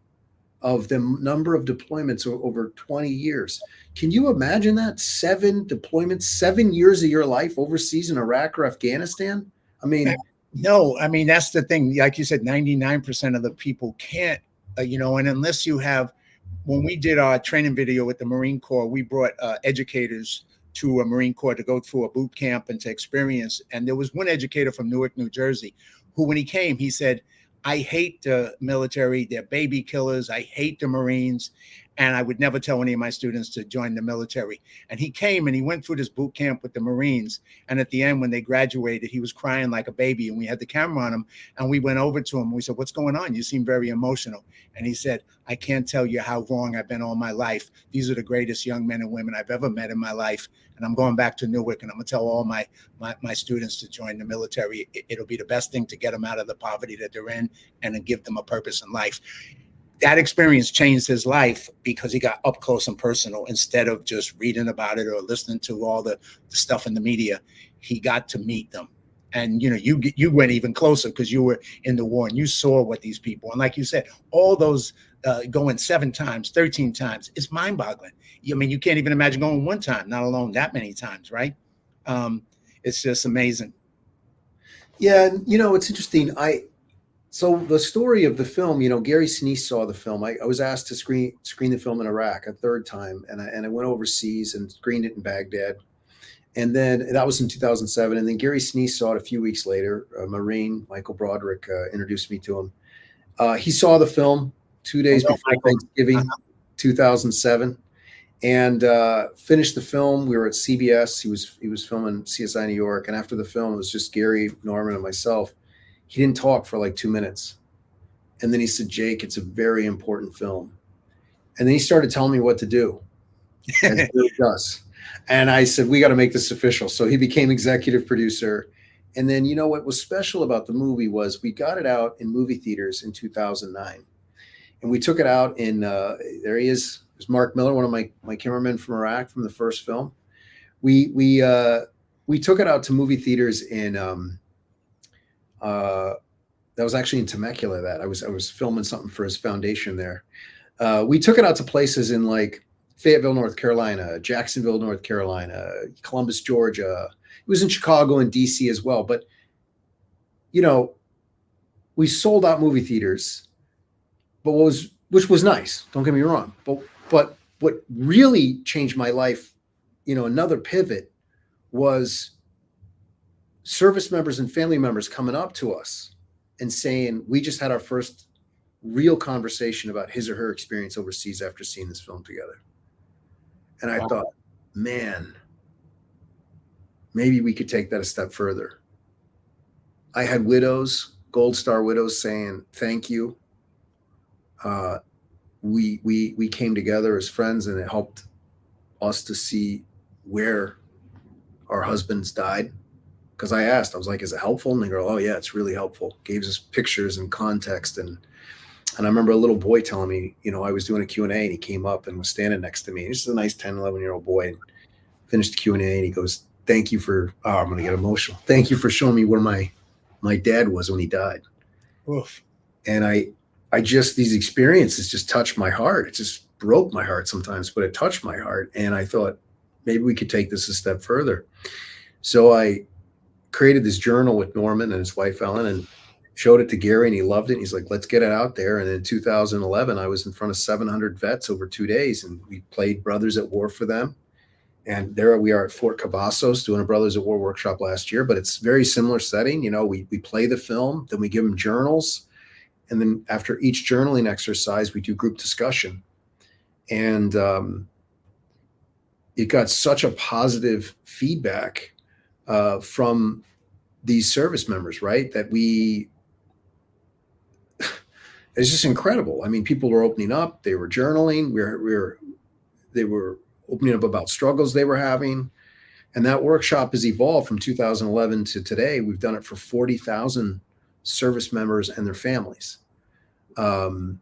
of the number of deployments over 20 years. Can you imagine that? 7 deployments, 7 years of your life overseas in Iraq or Afghanistan? I mean, no, that's the thing. Like you said, 99% of the people can't, and unless you have, when we did our training video with the Marine Corps, we brought educators to a Marine Corps to go through a boot camp and to experience. And there was one educator from Newark, New Jersey, who, when he came, he said, I hate the military. They're baby killers. I hate the Marines. And I would never tell any of my students to join the military. And he came and he went through this boot camp with the Marines. And at the end, when they graduated, he was crying like a baby. And we had the camera on him. And we went over to him. We said, "What's going on? You seem very emotional." And he said, "I can't tell you how wrong I've been all my life. These are the greatest young men and women I've ever met in my life. And I'm going back to Newark, and I'm going to tell all my students to join the military. It'll be the best thing to get them out of the poverty that they're in and to give them a purpose in life." That experience changed his life because he got up close and personal. Instead of just reading about it or listening to all the stuff in the media, he got to meet them. And, you know, you went even closer because you were in the war and you saw what these people, and like you said, all those going 7 times, 13 times, it's mind boggling. I mean, you can't even imagine going 1 time, not alone that many times, right? It's just amazing. Yeah. You know, it's interesting. So the story of the film, you know, Gary Sinise saw the film. I was asked to screen the film in Iraq a 3rd time, and I went overseas and screened it in Baghdad. And then that was in 2007. And then Gary Sinise saw it a few weeks later. A Marine, Michael Broderick, introduced me to him. He saw the film 2 days before Thanksgiving, 2007, and finished the film. We were at CBS. He was filming CSI New York, and after the film, it was just Gary, Norman, and myself. He didn't talk for like 2 minutes. And then he said, "Jake, it's a very important film." And then he started telling me what to do. As he really does. And I said, "We got to make this official." So he became executive producer. And then, you know, what was special about the movie was we got it out in movie theaters in 2009. And we took it out in, there he is. There's Mark Miller, one of my cameramen from Iraq from the first film. We took it out to movie theaters in, that was actually in Temecula. That I was filming something for his foundation there. We took it out to places in like Fayetteville, North Carolina, Jacksonville, North Carolina, Columbus, Georgia. It was in Chicago and DC as well. But, you know, we sold out movie theaters, but which was nice. Don't get me wrong. But what really changed my life, you know, another pivot was service members and family members coming up to us and saying, "We just had our first real conversation about his or her experience overseas after seeing this film together." And I thought, man, maybe we could take that a step further. I had widows, Gold Star widows, saying, "Thank you. We came together as friends, and it helped us to see where our husbands died." Because I asked, I was like, "Is it helpful?" And they go, "Oh yeah, it's really helpful." Gave us pictures and context. And I remember a little boy telling me, you know, I was doing a Q&A, and he came up and was standing next to me. This is a nice 10, 11-year-old boy. And finished the Q&A, and he goes, "Thank you for," I'm going to get emotional. "Thank you for showing me where my dad was when he died." Oof. And I just, these experiences just touched my heart. It just broke my heart sometimes, but it touched my heart. And I thought, maybe we could take this a step further. So I created this journal with Norman and his wife, Ellen, and showed it to Gary, and he loved it. And he's like, "Let's get it out there." And in 2011, I was in front of 700 vets over 2 days, and we played Brothers at War for them. And there we are at Fort Cavazos doing a Brothers at War workshop last year, but it's very similar setting. You know, we play the film, then we give them journals. And then after each journaling exercise, we do group discussion. And it got such a positive feedback from these service members, right? That it's just incredible. I mean, people were opening up, they were journaling, they were opening up about struggles they were having. And that workshop has evolved from 2011 to today. We've done it for 40,000 service members and their families. I've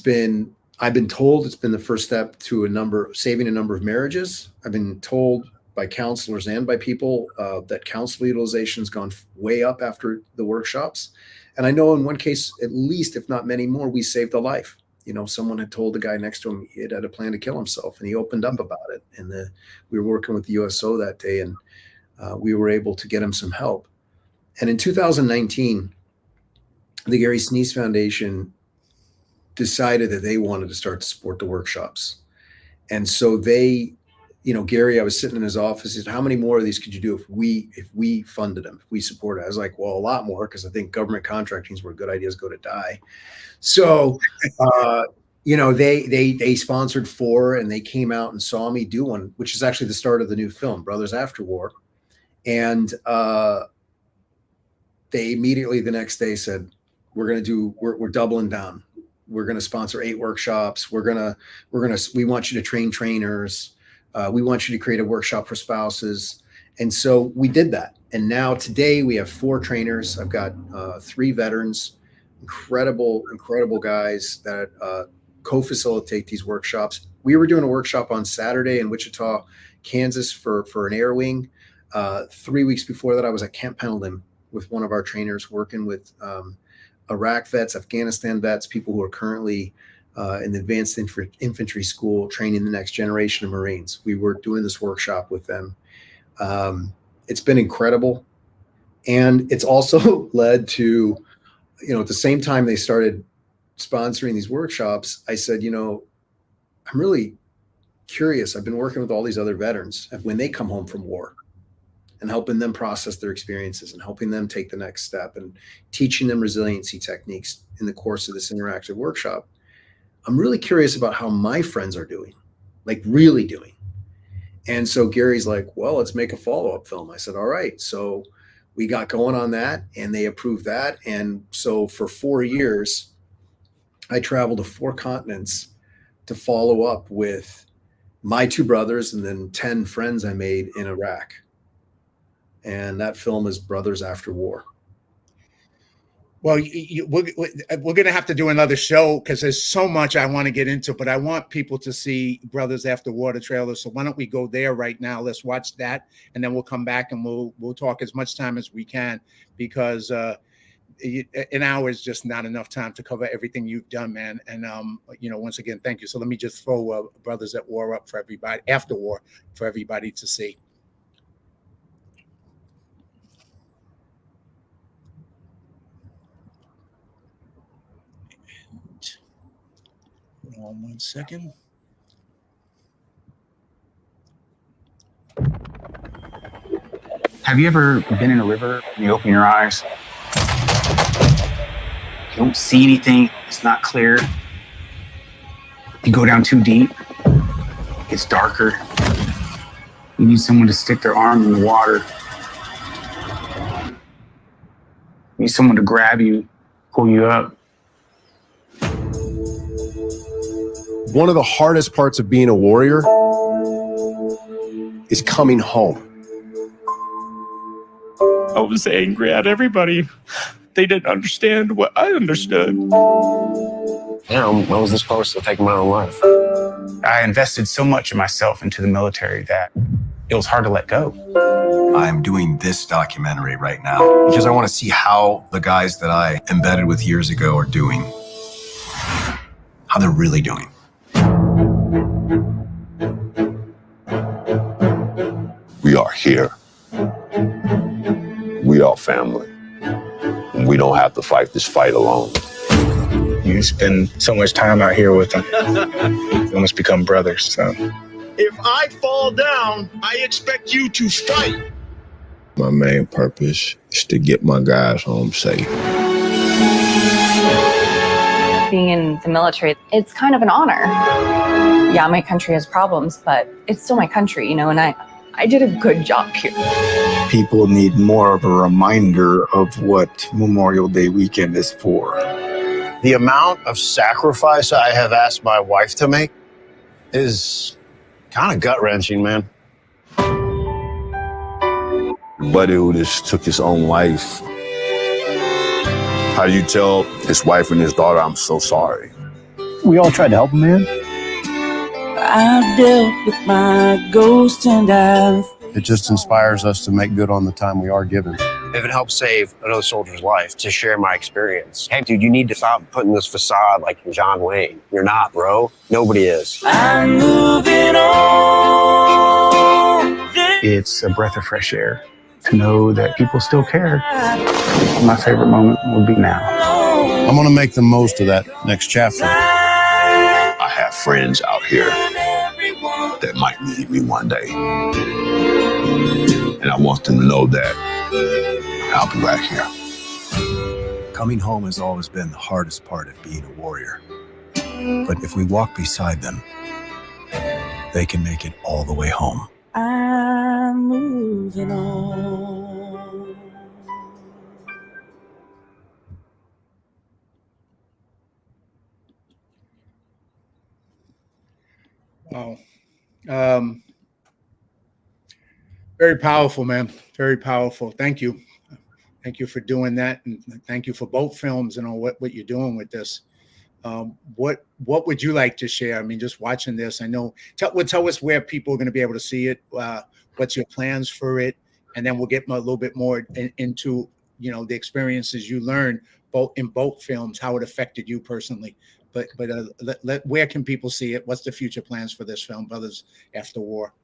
been told it's been the first step to saving a number of marriages. I've been told by counselors and by people that counsel utilization has gone way up after the workshops. And I know in one case, at least, if not many more, we saved a life. You know, someone had told the guy next to him he had a plan to kill himself, and he opened up about it. And we were working with the USO that day, and we were able to get him some help. And in 2019, the Gary Sinise Foundation decided that they wanted to start to support the workshops. And so they, you know, Gary, I was sitting in his office. He said, "How many more of these could you do if we funded them, if we supported?" I was like, "Well, a lot more, because I think government contracting is where good ideas go to die." So, you know, they sponsored 4 and they came out and saw me do one, which is actually the start of the new film, Brothers After War. And they immediately the next day said, we're doubling down. We're going to sponsor 8 workshops. We want you to train trainers. We want you to create a workshop for spouses. And so we did that. And now today we have 4 trainers. I've got 3 veterans, incredible guys that co-facilitate these workshops. We were doing a workshop on Saturday in Wichita, Kansas for an air wing. 3 weeks before that, I was at Camp Pendleton with one of our trainers working with Iraq vets, Afghanistan vets, people who are currently in the advanced infantry school training the next generation of Marines. We were doing this workshop with them. It's been incredible. And it's also led to, you know, at the same time they started sponsoring these workshops, I said, you know, I'm really curious. I've been working with all these other veterans when they come home from war and helping them process their experiences and helping them take the next step and teaching them resiliency techniques in the course of this interactive workshop. I'm really curious about how my friends are doing, like really doing. And so Gary's like, well, let's make a follow-up film. I said, all right. So we got going on that and they approved that. And so for 4 years, I traveled to 4 continents to follow up with my 2 brothers and then 10 friends I made in Iraq. And that film is Brothers After War. Well, we're going to have to do another show because there's so much I want to get into, but I want people to see Brothers After War, the trailer. So why don't we go there right now? Let's watch that. And then we'll come back and we'll talk as much time as we can because an hour is just not enough time to cover everything you've done, man. And, you know, once again, thank you. So let me just throw Brothers at War up for everybody, After War, for everybody to see. Hold on 1 second. Have you ever been in a river and you open your eyes? You don't see anything. It's not clear. You go down too deep. It gets darker. You need someone to stick their arm in the water. You need someone to grab you, pull you up. One of the hardest parts of being a warrior is coming home. I was angry at everybody. They didn't understand what I understood. Yeah, when was this supposed to take my own life? I invested so much of myself into the military that it was hard to let go. I'm doing this documentary right now because I want to see how the guys that I embedded with years ago are doing, how they're really doing. We are here. We are family. We don't have to fight this fight alone. You spend so much time out here with them. You almost become brothers, so. If I fall down, I expect you to fight. My main purpose is to get my guys home safe. Being in the military, it's kind of an honor. Yeah, my country has problems, but it's still my country, you know, and I did a good job here. People need more of a reminder of what Memorial Day weekend is for. The amount of sacrifice I have asked my wife to make is kind of gut-wrenching, man. Buddy who just took his own life. How do you tell his wife and his daughter, I'm so sorry? We all tried to help him, man. I've dealt with my ghost and it just inspires us to make good on the time we are given. If it helps save another soldier's life, to share my experience. Hey, dude, you need to stop putting this facade like John Wayne. You're not, bro. Nobody is. I'm moving on. It's a breath of fresh air to know that people still care. My favorite moment would be now. I'm going to make the most of that next chapter. I have friends out here that might need me one day. And I want them to know that I'll be back here. Coming home has always been the hardest part of being a warrior. But if we walk beside them, they can make it all the way home. I'm moving on. Wow. Very powerful, man. Very powerful. Thank you. Thank you for doing that. And thank you for both films and all what you're doing with this. What would you like to share? I mean, just watching this, I know, tell us where people are going to be able to see it. What's your plans for it? And then we'll get a little bit more into, you know, the experiences you learned in both films, how it affected you personally. But where can people see it? What's the future plans for this film, Brothers After War?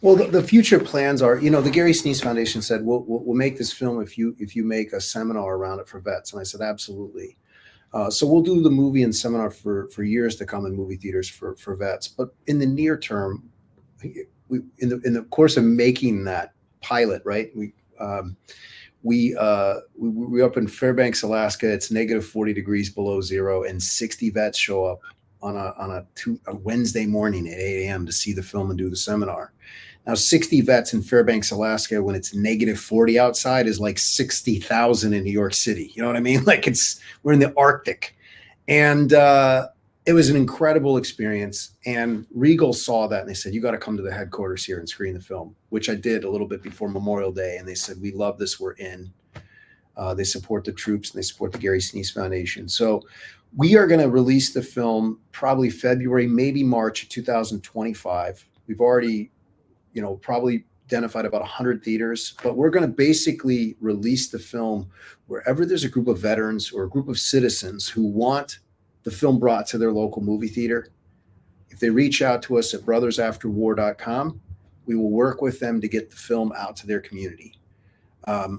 Well, the future plans are, you know, the Gary Sinise Foundation said, we'll make this film if you make a seminar around it for vets. And I said, absolutely. So we'll do the movie and seminar for years to come in movie theaters for vets. But in the near term, in the course of making that pilot, right? We're up in Fairbanks, Alaska. It's negative 40 degrees below zero, and 60 vets show up on a Wednesday morning at 8 a.m. to see the film and do the seminar. Now, 60 vets in Fairbanks, Alaska, when it's negative 40 outside, is like 60,000 in New York City. You know what I mean? Like we're in the Arctic. And it was an incredible experience. And Regal saw that and they said, you got to come to the headquarters here and screen the film, which I did a little bit before Memorial Day. And they said, we love this, we're in. They support the troops and they support the Gary Sinise Foundation. So we are going to release the film probably February, maybe March of 2025. We've already, you know, probably identified about 100 theaters, but we're going to basically release the film wherever there's a group of veterans or a group of citizens who want the film brought to their local movie theater. If they reach out to us at brothersafterwar.com, we will work with them to get the film out to their community.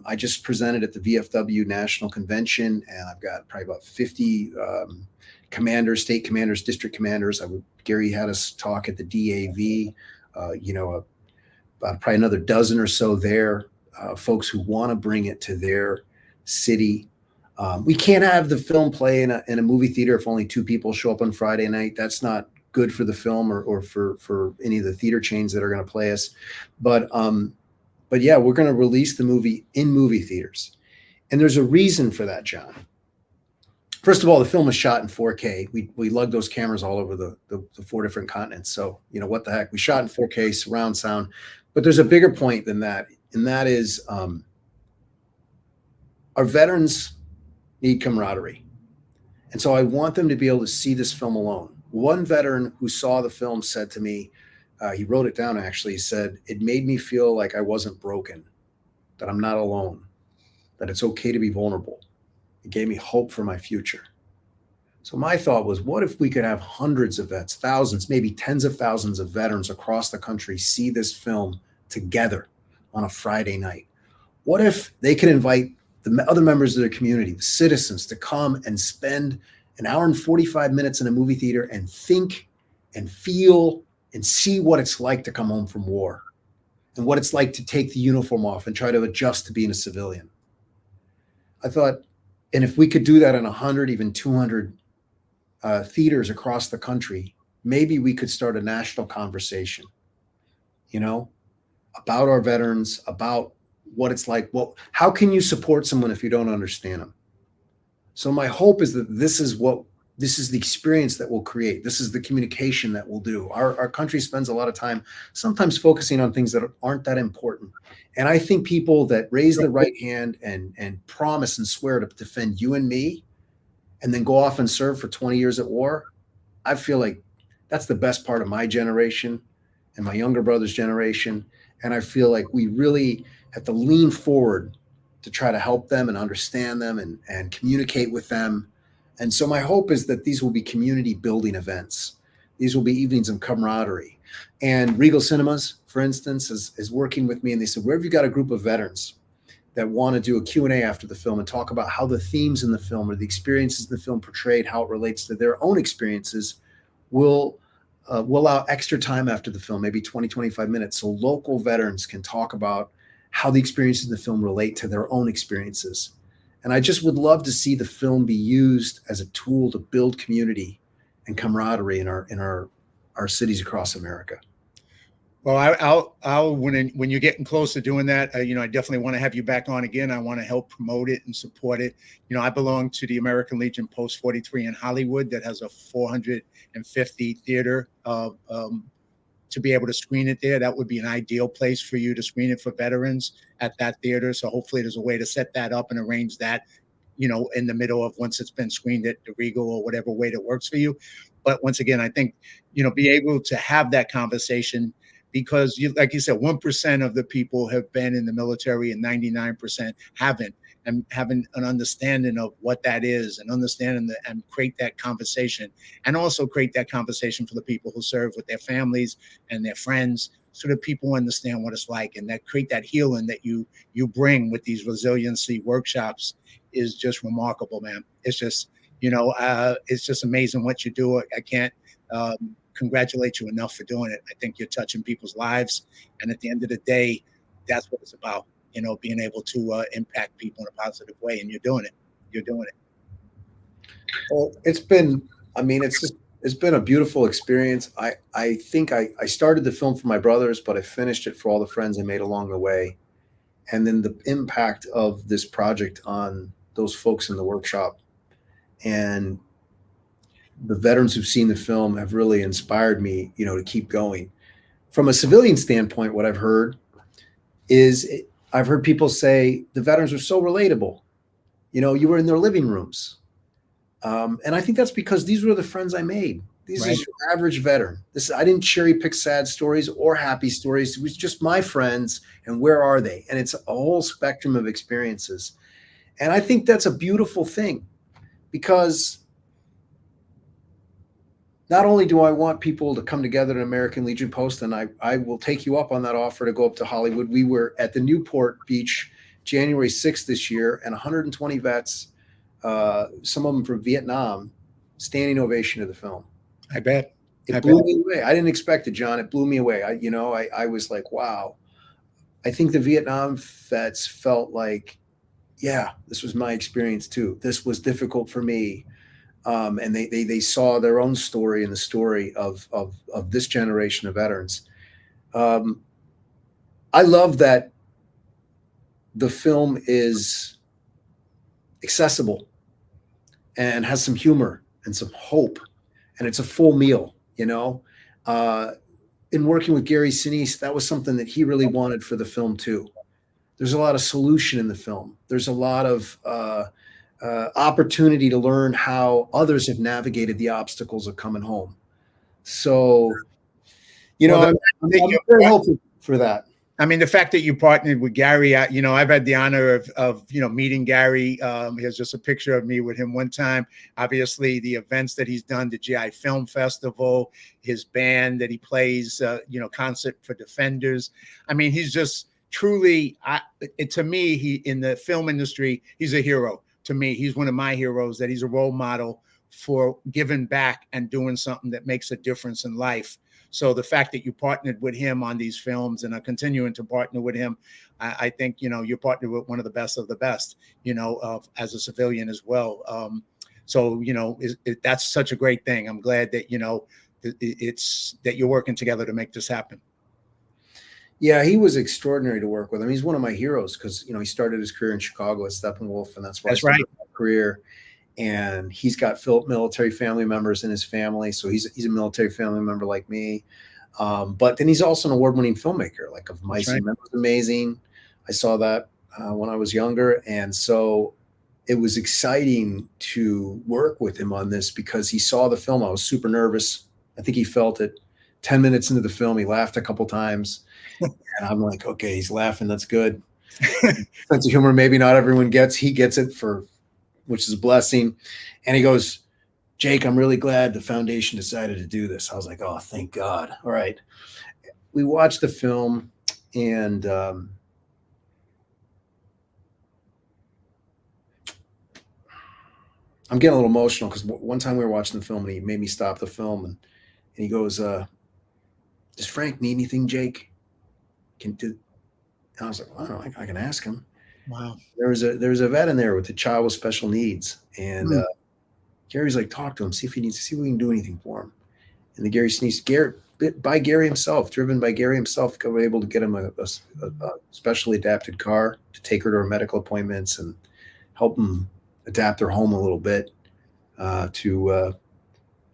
I just presented at the VFW National Convention, and I've got probably about 50 commanders, state commanders, district commanders. Gary had us talk at the DAV, about probably another dozen or so there, folks who want to bring it to their city. We can't have the film play in a movie theater if only 2 people show up on Friday night. That's not good for the film or for any of the theater chains that are going to play us. But yeah, we're going to release the movie in movie theaters. And there's a reason for that, John. First of all, the film was shot in 4K. We lugged those cameras all over the 4 different continents. So, you know, what the heck? We shot in 4K, surround sound. But there's a bigger point than that. And that is our veterans need camaraderie. And so I want them to be able to see this film alone. One veteran who saw the film said to me, he wrote it down actually, he said, it made me feel like I wasn't broken, that I'm not alone, that it's okay to be vulnerable. It gave me hope for my future. So my thought was, what if we could have hundreds of vets, thousands, maybe tens of thousands of veterans across the country see this film together on a Friday night? What if they could invite the other members of their community, the citizens, to come and spend an hour and 45 minutes in a movie theater and think and feel and see what it's like to come home from war and what it's like to take the uniform off and try to adjust to being a civilian? I thought, and if we could do that in 100, even 200 theaters across the country, maybe we could start a national conversation, you know, about our veterans, about what it's like. Well, how can you support someone if you don't understand them? So my hope is that this is the experience that we'll create. This is the communication that we'll do. Our country spends a lot of time sometimes focusing on things that aren't that important. And I think people that raise the right hand and promise and swear to defend you and me and then go off and serve for 20 years at war, I feel like that's the best part of my generation and my younger brother's generation. And I feel like we really have to lean forward to try to help them and understand them and communicate with them. And so my hope is that these will be community building events. These will be evenings of camaraderie. And Regal Cinemas, for instance, is working with me. And they said, wherever you got a group of veterans that want to do a Q&A after the film and talk about how the themes in the film or the experiences in the film portrayed, how it relates to their own experiences, we'll allow extra time after the film, maybe 20, 25 minutes, so local veterans can talk about how the experiences in the film relate to their own experiences. And I just would love to see the film be used as a tool to build community and camaraderie in our cities across America. Well, I'll when you're getting close to doing that, I definitely want to have you back on again. I want to help promote it and support it. I belong to the American Legion Post 43 in Hollywood that has a 450 theater. To be able to screen it there, that would be an ideal place for you to screen it for veterans at that theater. So hopefully there's a way to set that up and arrange that, in the middle of once it's been screened at the Regal or whatever way that works for you. But once again, I think, be able to have that conversation, because like you said, 1% of the people have been in the military and 99% haven't, and having an understanding of what that is and understanding that, and create that conversation, and also create that conversation for the people who serve with their families and their friends, so that people understand what it's like, and that create that healing that you bring with these resiliency workshops is just remarkable, man. It's just, it's just amazing what you do. I can't congratulate you enough for doing it. I think you're touching people's lives. And at the end of the day, that's what it's about, being able to impact people in a positive way. And you're doing it. You're doing it. Well, it's been a beautiful experience. I think I started the film for my brothers, but I finished it for all the friends I made along the way. And then the impact of this project on those folks in the workshop and the veterans who've seen the film have really inspired me, to keep going. From a civilian standpoint, what I've heard is I've heard people say the veterans are so relatable. You were in their living rooms. And I think that's because these were the friends I made. These are your average veteran. I didn't cherry pick sad stories or happy stories. It was just my friends, and where are they? And it's a whole spectrum of experiences. And I think that's a beautiful thing, because not only do I want people to come together at American Legion Post, and I will take you up on that offer to go up to Hollywood. We were at the Newport Beach January 6th this year, and 120 vets, some of them from Vietnam, standing ovation of the film. I bet. It blew me away. I didn't expect it, John. It blew me away. I was like, wow. I think the Vietnam vets felt like, yeah, this was my experience too. This was difficult for me. And they saw their own story and the story of this generation of veterans. I love that the film is accessible and has some humor and some hope, and it's a full meal. In working with Gary Sinise, that was something that he really wanted for the film too. There's a lot of solution in the film. There's a lot of opportunity to learn how others have navigated the obstacles of coming home. So, I'm very hopeful for that. I mean, the fact that you partnered with Gary, I've had the honor of meeting Gary. Here's just a picture of me with him one time. Obviously, the events that he's done, the GI Film Festival, his band that he plays, Concert for Defenders. I mean, he's just truly, to me, he in the film industry, he's a hero. To me, he's one of my heroes, that he's a role model for giving back and doing something that makes a difference in life. So the fact that you partnered with him on these films and are continuing to partner with him, I think, you're partnered with one of the best of the best, as a civilian as well. So, that's such a great thing. I'm glad that, it's that you're working together to make this happen. Yeah, he was extraordinary to work with. I mean, he's one of my heroes because, he started his career in Chicago at Steppenwolf, and that's where I started my career. And he's got military family members in his family, so he's a military family member like me. But then he's also an award-winning filmmaker. Like Of Mice and Men was amazing. I saw that when I was younger, and so it was exciting to work with him on this because he saw the film. I was super nervous. I think he felt it. 10 minutes into the film, he laughed a couple times. And I'm like, okay, he's laughing. That's good. Sense of humor maybe not everyone gets. He gets it, which is a blessing. And he goes, Jake, I'm really glad the foundation decided to do this. I was like, oh, thank God. All right. We watched the film, and I'm getting a little emotional because one time we were watching the film and he made me stop the film, and he goes, does Frank need anything, Jake? And I was like, well, I can ask him. Wow. There was a vet in there with a child with special needs, and Gary's like, talk to him, see if he needs to see if we can do anything for him. And the Gary Sneeze, by Gary himself, driven by Gary himself, were able to get him a specially adapted car to take her to her medical appointments and help them adapt their home a little bit, to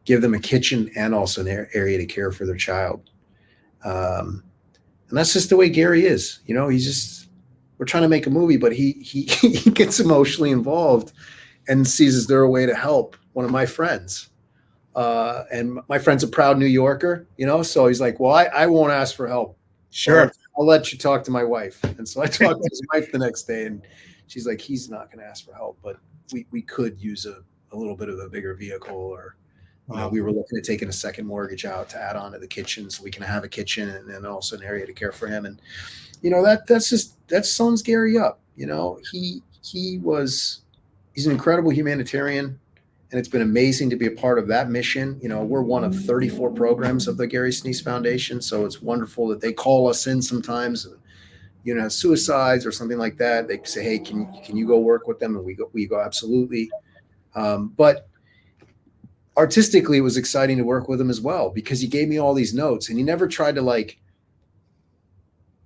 give them a kitchen and also an area to care for their child. And that's just the way Gary is. You know, he's just, we're trying to make a movie, but he gets emotionally involved and sees is there a way to help one of my friends. And my friend's a proud New Yorker, you know, so he's like, well, I won't ask for help. Sure. I'll let you talk to my wife. And so I talked to his wife the next day, and she's like, he's not going to ask for help, but we could use a little bit of a bigger vehicle, or, you know, we were looking at taking a second mortgage out to add on to the kitchen so we can have a kitchen and then also an area to care for him. And, you know, that sums Gary up. You know, he's an incredible humanitarian, and it's been amazing to be a part of that mission. You know, we're one of 34 programs of the Gary Sinise Foundation, so it's wonderful that they call us in sometimes, you know, suicides or something like that. They say, hey, can you go work with them? And we go absolutely. But artistically, it was exciting to work with him as well, because he gave me all these notes, and he never tried to, like,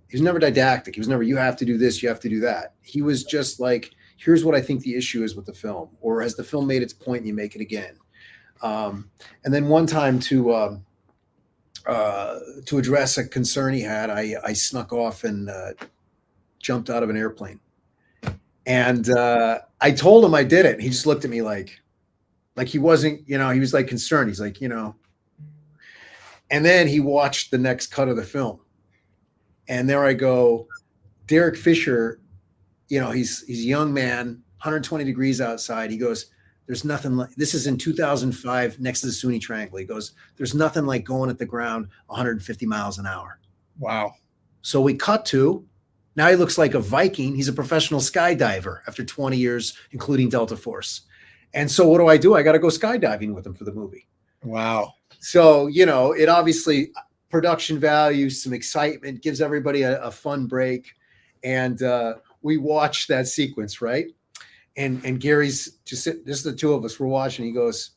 he was never didactic. He was never, you have to do this, you have to do that. He was just like, here's what I think the issue is with the film, or has the film made its point and you make it again. And then one time to address a concern he had, I snuck off and jumped out of an airplane. And I told him I did it. He just looked at me like he wasn't, you know, he was like concerned. He's like, you know, and then he watched the next cut of the film. And there I go, Derek Fisher, you know, he's a young man, 120 degrees outside. He goes, there's nothing like, this is in 2005 next to the Sunni Triangle. He goes, there's nothing like going at the ground 150 miles an hour. Wow. So we cut to, now he looks like a Viking. He's a professional skydiver after 20 years, including Delta Force. And so what do? I got to go skydiving with him for the movie. Wow. So, you know, it obviously production value, some excitement, gives everybody a fun break. And we watched that sequence, right? And Gary's just sitting, this is the two of us, we're watching. He goes,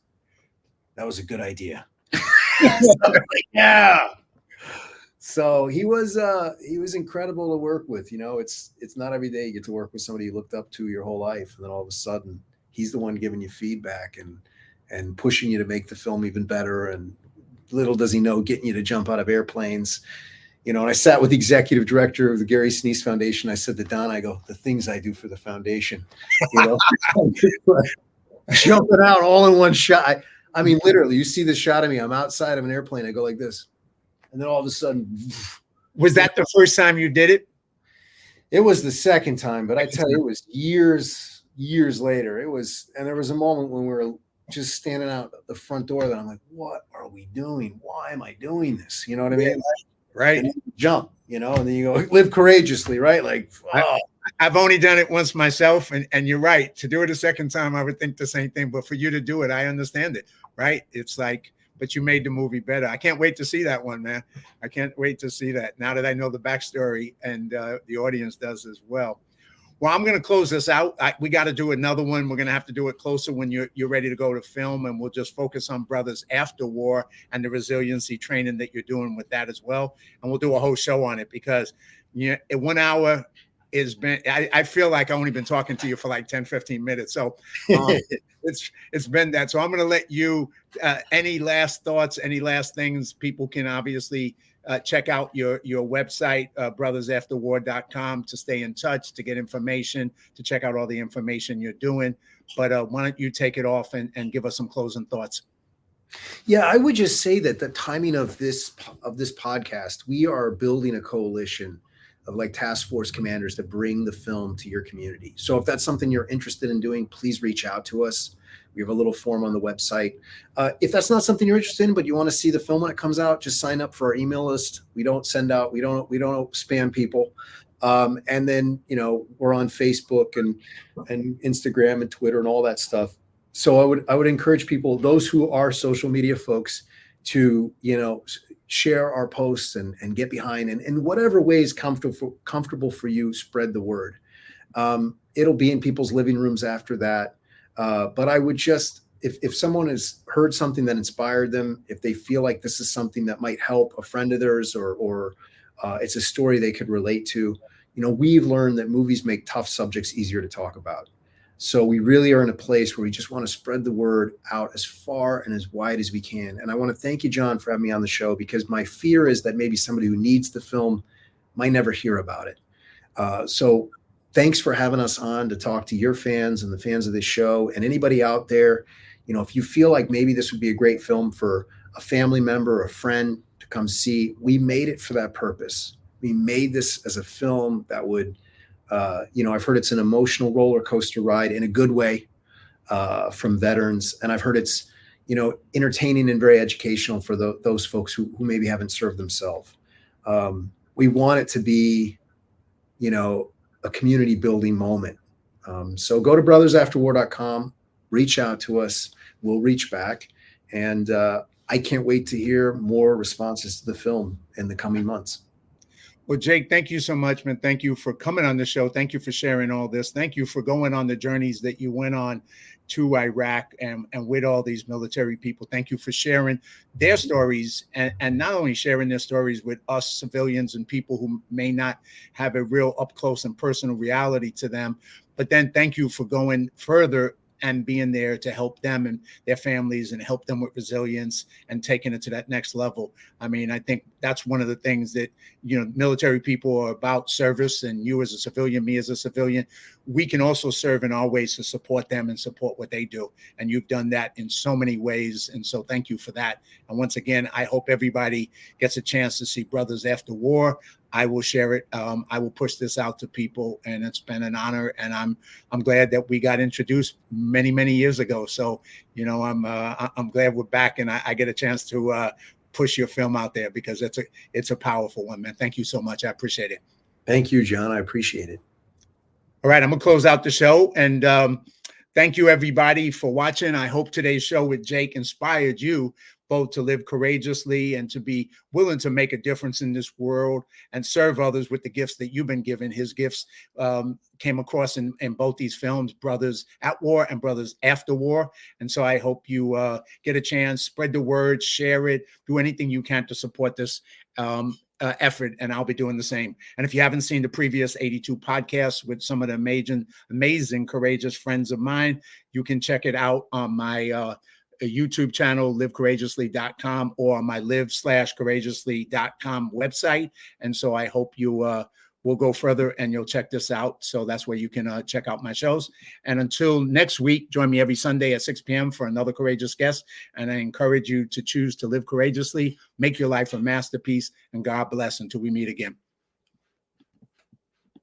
that was a good idea. So like, yeah. So he was incredible to work with. You know, it's not every day you get to work with somebody you looked up to your whole life, and then all of a sudden he's the one giving you feedback and pushing you to make the film even better. And little does he know, getting you to jump out of airplanes. You know, and I sat with the executive director of the Gary Sinise Foundation. I said to Don, I go, the things I do for the foundation, you know, jumping out all in one shot. I mean, literally, you see this shot of me. I'm outside of an airplane. I go like this. And then all of a sudden. Was that the first time you did it? It was the second time, but I tell you, it was years later. It was, and there was a moment when we were just standing out the front door that I'm like, what are we doing? Why am I doing this? You know what I mean? Right. And you jump, you know, and then you go live courageously, right? Like, oh. I've only done it once myself, and you're right. To do it a second time, I would think the same thing. But for you to do it, I understand it, right? It's like, but you made the movie better. I can't wait to see that one, man. I can't wait to see that now that I know the backstory, and the audience does as well. Well, I'm going to close this out. We got to do another one. We're going to have to do it closer when you're ready to go to film, and we'll just focus on brothers after war and the resiliency training that you're doing with that as well. And we'll do a whole show on it, because 1 hour has been, I feel like I've only been talking to you for like 10, 15 minutes. So it's been that. So I'm going to let you, any last thoughts, any last things? People can obviously check out your website, brothersafterwar.com, to stay in touch, to get information, to check out all the information you're doing. But why don't you take it off and give us some closing thoughts? Yeah, I would just say that the timing of this podcast, we are building a coalition of like task force commanders to bring the film to your community. So if that's something you're interested in doing, please reach out to us. We have a little form on the website. If that's not something you're interested in, but you want to see the film when it comes out, just sign up for our email list. We don't send out, we don't spam people. And then, you know, we're on Facebook and Instagram and Twitter and all that stuff. So I would encourage people, those who are social media folks, to, you know, share our posts and get behind, and in whatever way is comfortable for you, spread the word. It'll be in people's living rooms after that. But I would just if someone has heard something that inspired them, if they feel like this is something that might help a friend of theirs, or it's a story they could relate to, we've learned that movies make tough subjects easier to talk about. So we really are in a place where we just want to spread the word out as far and as wide as we can. And I want to thank you, John, for having me on the show, because my fear is that maybe somebody who needs the film might never hear about it. So thanks for having us on to talk to your fans and the fans of this show, and anybody out there. If you feel like maybe this would be a great film for a family member or a friend to come see, we made it for that purpose. We made this as a film that would, I've heard it's an emotional roller coaster ride in a good way from veterans. And I've heard it's, entertaining and very educational for those folks who maybe haven't served themselves. We want it to be, a community building moment. So go to brothersafterwar.com, reach out to us. We'll reach back. And I can't wait to hear more responses to the film in the coming months. Well, Jake, thank you so much, man. Thank you for coming on the show. Thank you for sharing all this. Thank you for going on the journeys that you went on to Iraq and with all these military people. Thank you for sharing their stories, and not only sharing their stories with us civilians and people who may not have a real up close and personal reality to them, but then thank you for going further and being there to help them and their families and help them with resilience and taking it to that next level. I mean, I think that's one of the things that, military people are about, service, and you as a civilian, me as a civilian, we can also serve in our ways to support them and support what they do. And you've done that in so many ways. And so thank you for that. And once again, I hope everybody gets a chance to see Brothers After War. I will share it. I will push this out to people, and it's been an honor. And I'm glad that we got introduced many years ago. So, I'm glad we're back, and I get a chance to push your film out there, because it's a powerful one, man. Thank you so much. I appreciate it. Thank you, John. I appreciate it. All right, I'm gonna close out the show, and thank you everybody for watching. I hope today's show with Jake inspired you both to live courageously and to be willing to make a difference in this world and serve others with the gifts that you've been given. His gifts came across in both these films, Brothers at War and Brothers After War. And so I hope you get a chance, spread the word, share it, do anything you can to support this effort, and I'll be doing the same. And if you haven't seen the previous 82 podcasts with some of the amazing, courageous friends of mine, you can check it out on my YouTube channel, livecourageously.com, or on my live/courageously.com website. And so I hope you will go further and you'll check this out. So that's where you can check out my shows. And until next week, join me every Sunday at 6 p.m. for another courageous guest. And I encourage you to choose to live courageously, make your life a masterpiece, and God bless until we meet again.